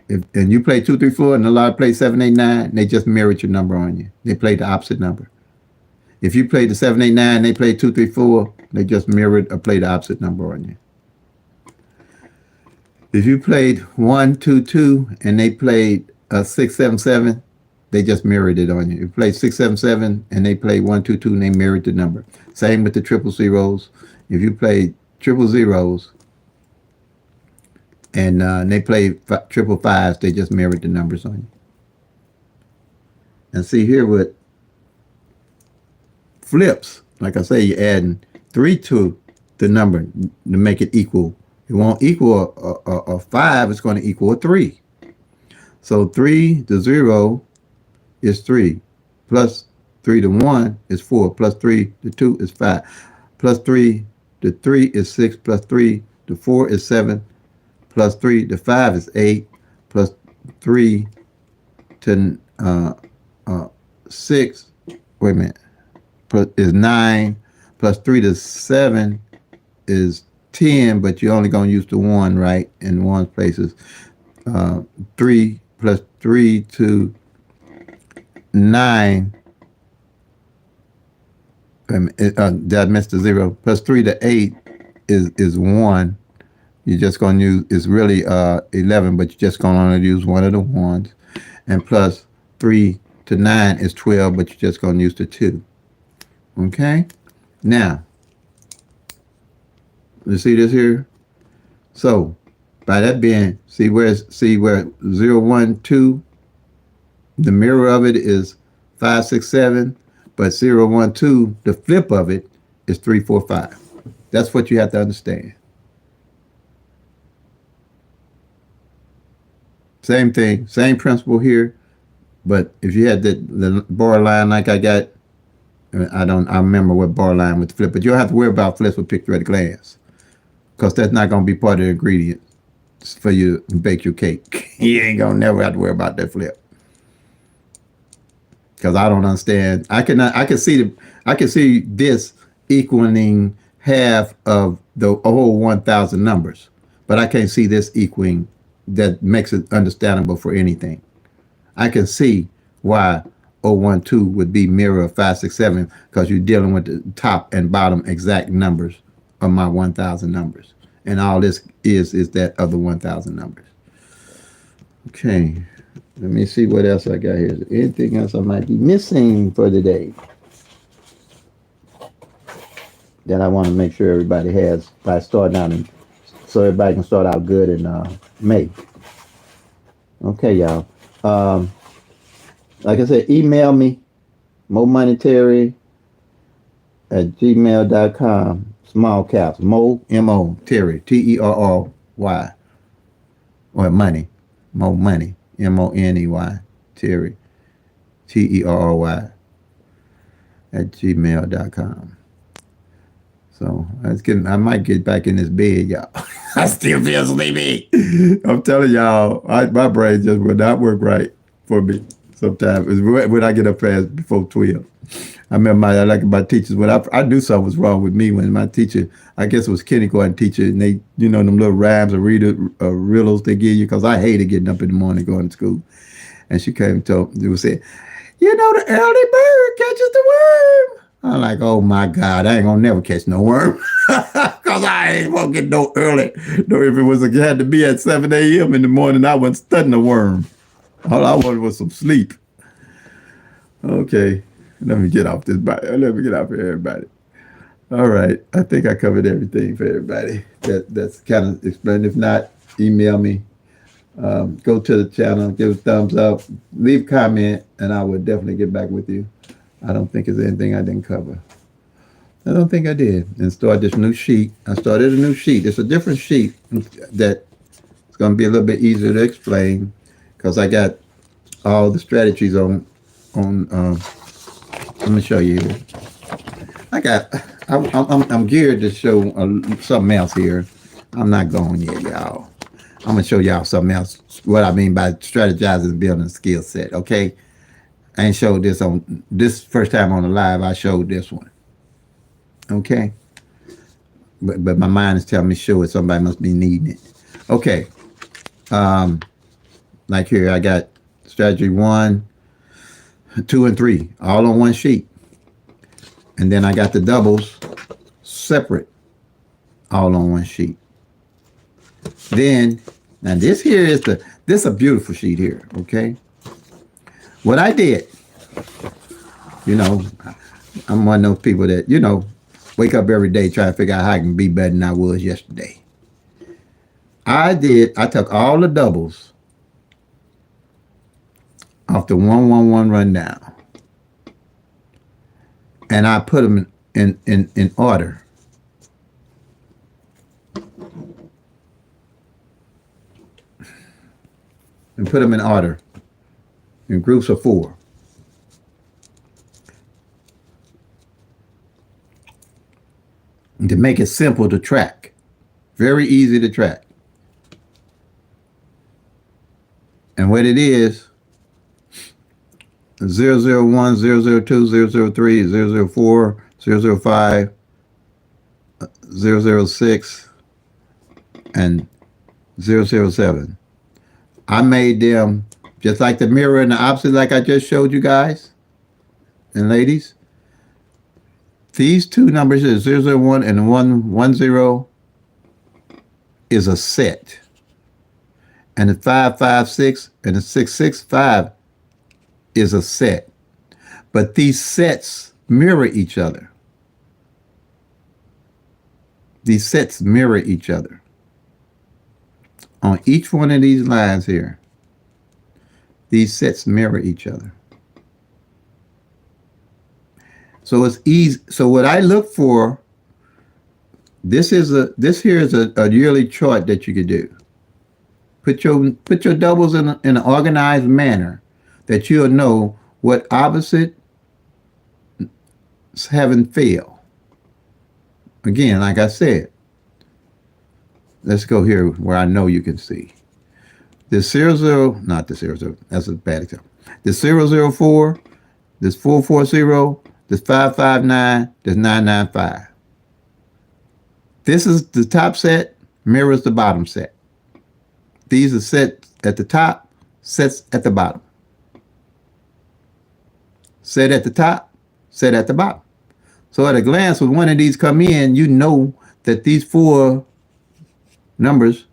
And you play 2, 3, 4, and a lot play 7, 8, 9, they just mirrored your number on you. They played the opposite number. If you played the 7, 8, 9, they played 2, 3, 4, they just mirrored or played the opposite number on you. If you played 1, 2, 2, and they played 6, 7, 7, they just mirrored it on you. If you played 6, 7, 7, and they played 1, 2, 2, and they mirrored the number. Same with the triple zeros. If you played triple zeros and they played triple fives, they just mirrored the numbers on you. And see here with flips, like I say, you're adding 3 to the number to make it equal. It won't equal a 5, it's going to equal a 3. So 3 to 0 is 3, plus 3 to 1 is 4, plus 3 to 2 is 5, plus 3 to 3 is 6, plus 3 to 4 is 7, plus 3 to 5 is 8, plus 3 to 6, wait a minute, is 9, plus 3 to 7 is 10, but you're only going to use the 1, right, in 1 places. 3 plus 3 to 9, did I miss the 0? Plus 3 to 8 is 1. You're just going to use, it's really 11, but you're just going to only use one of the 1s. And plus 3 to 9 is 12, but you're just going to use the 2. Okay? Now, You see this here? So by that being, see where 0, 1, 2, the mirror of it is 5, 6, 7, but 0, 1, 2, the flip of it is 3, 4, 5. That's what you have to understand. Same thing, same principle here. But if you had the bar line like I got, I remember what bar line with the flip, but you don't have to worry about flips with PICK-3 at a glance, because that's not going to be part of the ingredient for you to bake your cake. You ain't going to never have to worry about that flip. Because I don't understand. I can see this equaling half of the whole 1,000 numbers, but I can't see this equaling that makes it understandable for anything. I can see why 012 would be mirror of 567, because you're dealing with the top and bottom exact numbers of my 1,000 numbers, and all this is that of the 1,000 numbers. Okay, let me see what else I got here. Is there anything else I might be missing for the day that I want to make sure everybody has by starting out, so everybody can start out good in May. Okay, y'all. Like I said, email me, momoneyterry at gmail.com. Small caps, Mo, M-O, Terry, Terry, or money, Mo Money, Money, Terry, Terry, at gmail.com. So I might get back in this bed, y'all. I still feel sleepy. I'm telling y'all, my brain just will not work right for me sometimes. When I get up past before 12. I remember my teachers, when I knew something was wrong with me, when my teacher, I guess it was kindergarten teacher, and they, them little rhymes or riddles they give you, because I hated getting up in the morning going to school. And she came and they would say, the early bird catches the worm. I'm like, oh my God, I ain't gonna never catch no worm. Because I ain't gonna get no early. No, if it had to be at 7 a.m. in the morning, I wasn't studying a worm. All I wanted was some sleep. Okay, let me get off this body. Let me get off here, everybody. All right, I think I covered everything for everybody. That's kind of explained. If not, email me. Go to the channel, give a thumbs up, leave a comment, and I will definitely get back with you. I don't think there's anything I didn't cover. I don't think I did. And start this new sheet. I started a new sheet. It's a different sheet that it's going to be a little bit easier to explain, because I got all the strategies on. Let me show you here. I'm geared to show something else here. I'm not going yet, y'all. I'm gonna show y'all something else. What I mean by strategizing and building a skill set. Okay, I ain't showed this on this first time on the live. I showed this one. Okay, but my mind is telling me show it. Somebody must be needing it. Okay, like here I got strategy 1, 2, and 3 all on one sheet, and then I got the doubles separate, all on one sheet. Then, now this here is this a beautiful sheet here, okay? What I did, I'm one of those people that, wake up every day trying to figure out how I can be better than I was yesterday. I took all the doubles off the 1-1-1 rundown, and I put them in order. And put them in order, in groups of 4. And to make it simple to track. Very easy to track. And what it is, 001, 002, 003, 004, 005, 006, and 007. I made them just like the mirror and the opposite, like I just showed you guys and ladies. These two numbers is 001 and 110 is a set. And the 556 and the 665 is a set. But these sets mirror each other. These sets mirror each other. On each one of these lines here, these sets mirror each other. So it's easy. So what I look for, this here is a yearly chart that you could do. Put your doubles in an organized manner that you'll know what opposite haven't failed. Again, like I said, let's go here where I know you can see. This 00, not the 00, that's a bad example. This 004, this 440, this 559, this 995. This is the top set, mirrors the bottom set. These are sets at the top, sets at the bottom. Set at the top, set at the bottom. So at a glance, when one of these come in, you know that these four numbers,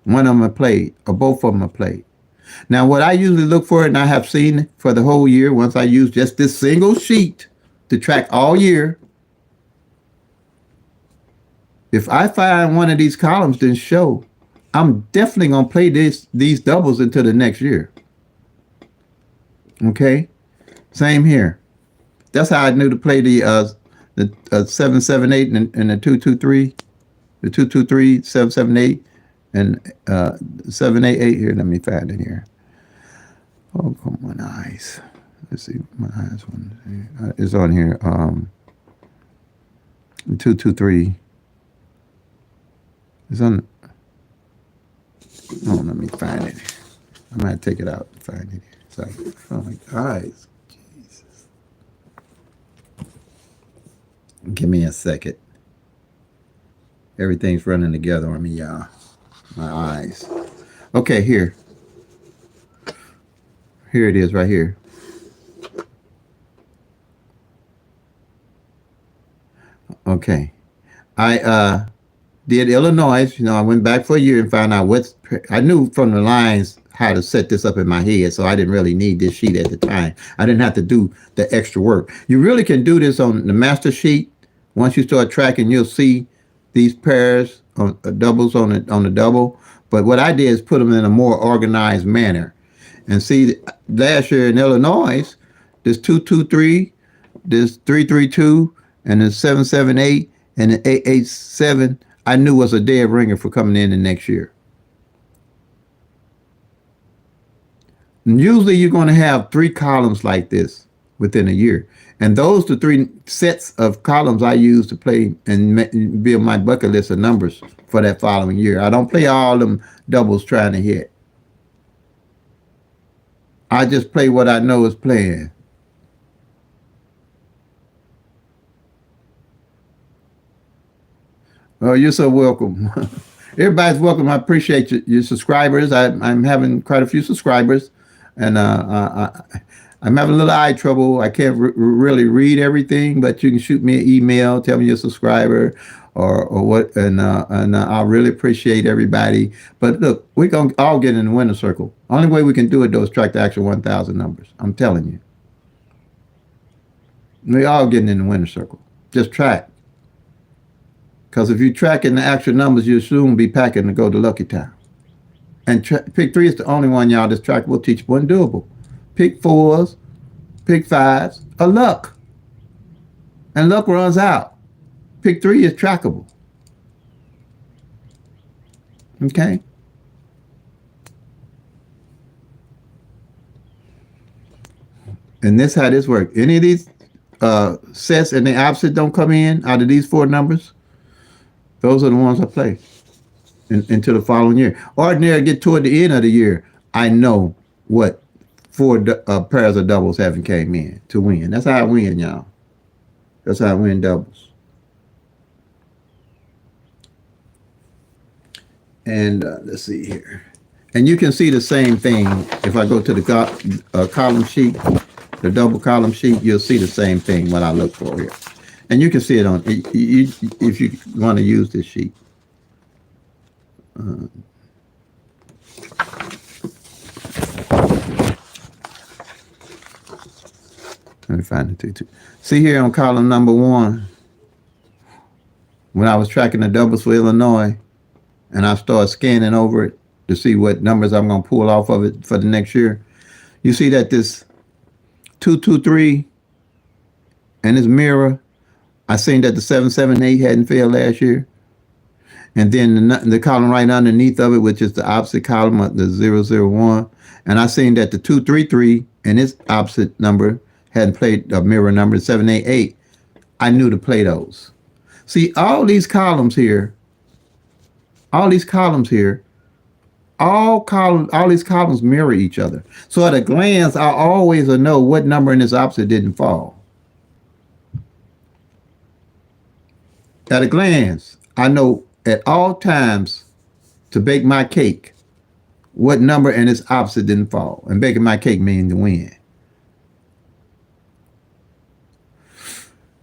one of them are played, or both of them are played. Now, what I usually look for, and I have seen for the whole year, once I use just this single sheet to track all year, if I find one of these columns didn't show, I'm definitely going to play these doubles into the next year. Okay? Same here. That's how I knew to play the 778 and the 223, the 223, 778, and 788 here. Let me find it here. Oh, come on, eyes. Let's see, my eyes one. It's on here. 223. It's on. Oh, let me find it. I might take it out and find it. Sorry. Oh my eyes. Jesus. Give me a second. Everything's running together on me, y'all. My eyes. Okay, here. Here it is right here. Okay. I did Illinois. You know, I went back for a year and found out I knew from the lines how to set this up in my head, so I didn't really need this sheet at the time. I didn't have to do the extra work. You really can do this on the master sheet. Once you start tracking, you'll see these pairs on doubles on the double. But what I did is put them in a more organized manner. And see, last year in Illinois, this 223, this 332, and the 778, and the 887, I knew was a dead ringer for coming in the next year. And usually you're going to have 3 columns like this within a year. And those are 3 sets of columns I use to play and build my bucket list of numbers for that following year. I don't play all them doubles trying to hit. I just play what I know is playing. Oh, you're so welcome. Everybody's welcome. I appreciate your subscribers. I'm having quite a few subscribers, and I'm having a little eye trouble. I can't really read everything, but you can shoot me an email, tell me you're a subscriber, or what, and I really appreciate everybody. But look, we're gonna all get in the winner circle. Only way we can do it though is track the actual 1,000 numbers. I'm telling you, we all getting in the winner circle. Just track. Because if you're tracking the actual numbers, you'll soon be packing to go to Lucky Town. And PICK-3 is the only one, y'all, that's trackable, teachable, and doable. PICK-4s, PICK-5s are luck. And luck runs out. PICK-3 is trackable. Okay? And this how this works. Any of these sets and the opposite don't come in out of these 4 numbers, those are the ones I play into the following year. Ordinary, get toward the end of the year, I know what 4 pairs of doubles haven't came in to win. That's how I win, y'all. That's how I win doubles. And let's see here. And you can see the same thing. If I go to the column sheet, the double column sheet, you'll see the same thing, what I look for here. And you can see it on, if you want to use this sheet. Let me find the 2. See here on column number 1. when I was tracking the doubles for Illinois, and I started scanning over it to see what numbers I'm going to pull off of it for the next year, you see that this 223 and this mirror, I seen that the 778 hadn't failed last year. And then the column right underneath of it, which is the opposite column of the 001. And I seen that the 233 and its opposite number hadn't played a mirror number 788. I knew to play those. See, all these columns here, all these columns mirror each other. So at a glance, I always know what number in its opposite didn't fall. At a glance, I know at all times to bake my cake what number in its opposite didn't fall. And baking my cake means to win.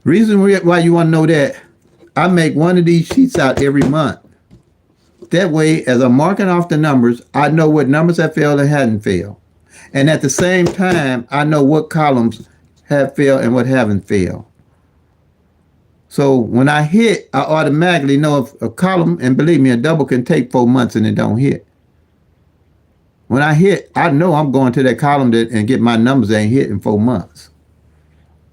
Reason why you want to know that, I make one of these sheets out every month. That way, as I'm marking off the numbers, I know what numbers have failed and hadn't failed. And at the same time, I know what columns have failed and what haven't failed. So when I hit, I automatically know if a column, and believe me, a double can take 4 months and it don't hit. When I hit, I know I'm going to that column and get my numbers that ain't hit in 4 months.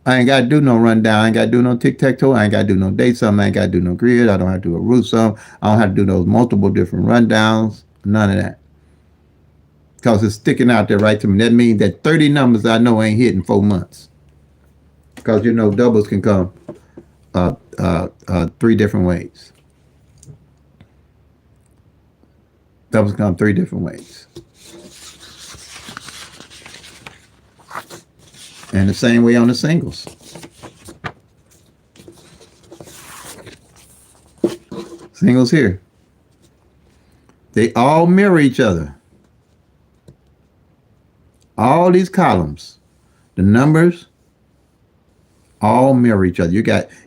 I ain't got to do no rundown. I ain't got to do no tic-tac-toe. I ain't got to do no date sum. I ain't got to do no grid. I don't have to do a root sum. I don't have to do those multiple different rundowns. None of that. Because it's sticking out there right to me. That means that 30 numbers I know ain't hit in 4 months. Because you know doubles can come 3 different ways. Doubles come 3 different ways. And the same way on the singles. Singles here. They all mirror each other. All these columns, the numbers, all mirror each other.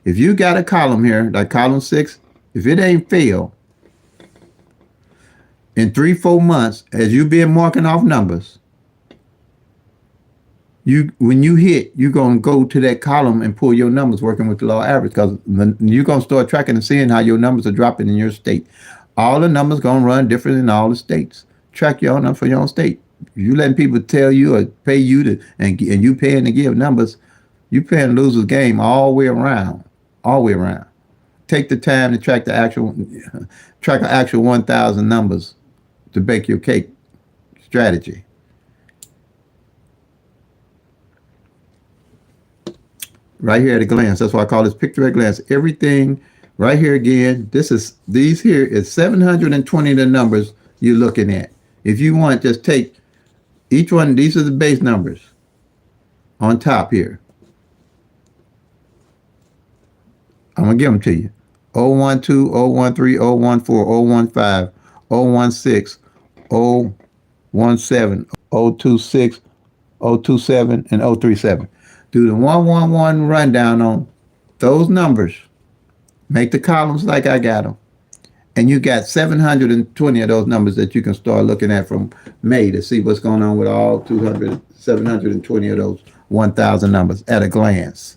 If you got a column here, like column 6, if it ain't failed in 3-4 months, as you been marking off numbers, when you hit, you're going to go to that column and pull your numbers working with the law average, because you're going to start tracking and seeing how your numbers are dropping in your state. All the numbers going to run different in all the states. Track your own number for your own state. If you letting people tell you or pay you to, and you paying to give numbers, you paying to lose the game all the way around. All the way around. Take the time to track an actual 1,000 numbers to bake your cake strategy. Right here at a glance. That's why I call this PICK-3 at a glance. Everything right here again. These here is 720 of the numbers you're looking at. If you want, just take each one. These are the base numbers on top here. I'm going to give them to you. 012, 013, 014, 015, 016, 017, 026, 027, and 037. Do the 111 rundown on those numbers. Make the columns like I got them. And you got 720 of those numbers that you can start looking at from May to see what's going on with all 720 of those 1,000 numbers at a glance.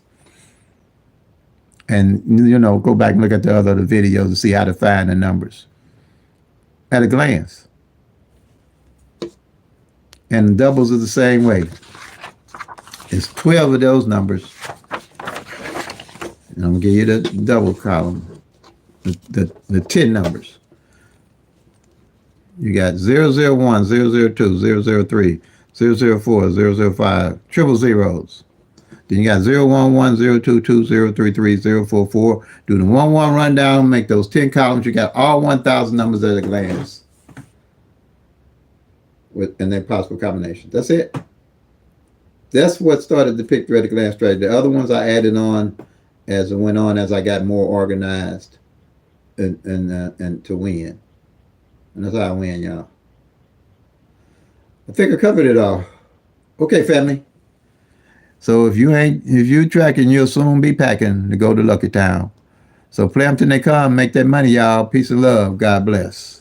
And, go back and look at the other videos to see how to find the numbers at a glance. And doubles are the same way. It's 12 of those numbers. And I'm going to give you the double column, the 10 numbers. You got 001, 002, 003, 004, 005, triple zeros. Then you got 011, 022, 033, 044. Do the 1-1 rundown, make those 10 columns. You got all 1,000 numbers at a glance. And their possible combinations. That's it. That's what started the PICK-3 at a glance strategy. The other ones I added on as it went on, as I got more organized and to win. And that's how I win, y'all. I think I covered it all. Okay, family. So if you tracking, you'll soon be packing to go to Lucky Town. So play them till they come. Make that money, y'all. Peace and love. God bless.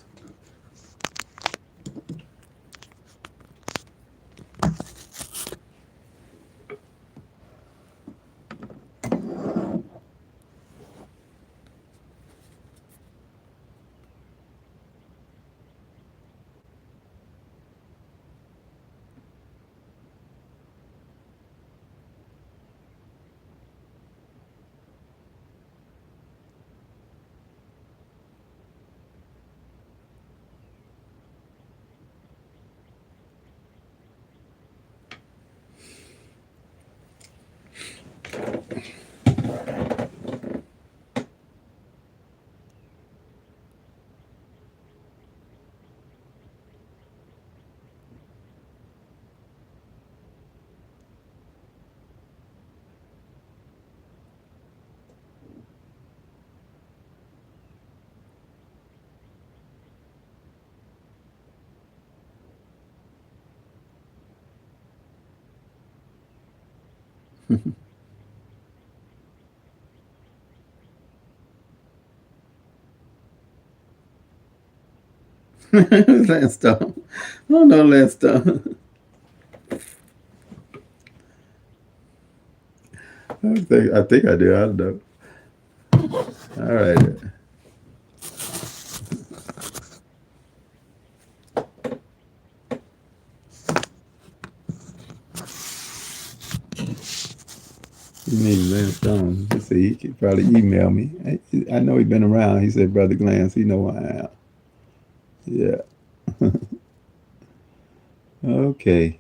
Landstone. I don't know Landstone. I think I do. I don't know. All right. You need Landstone. Let's see. He could probably email me. I know he's been around. He said, Brother Glance, he know who I am. Yeah. Okay.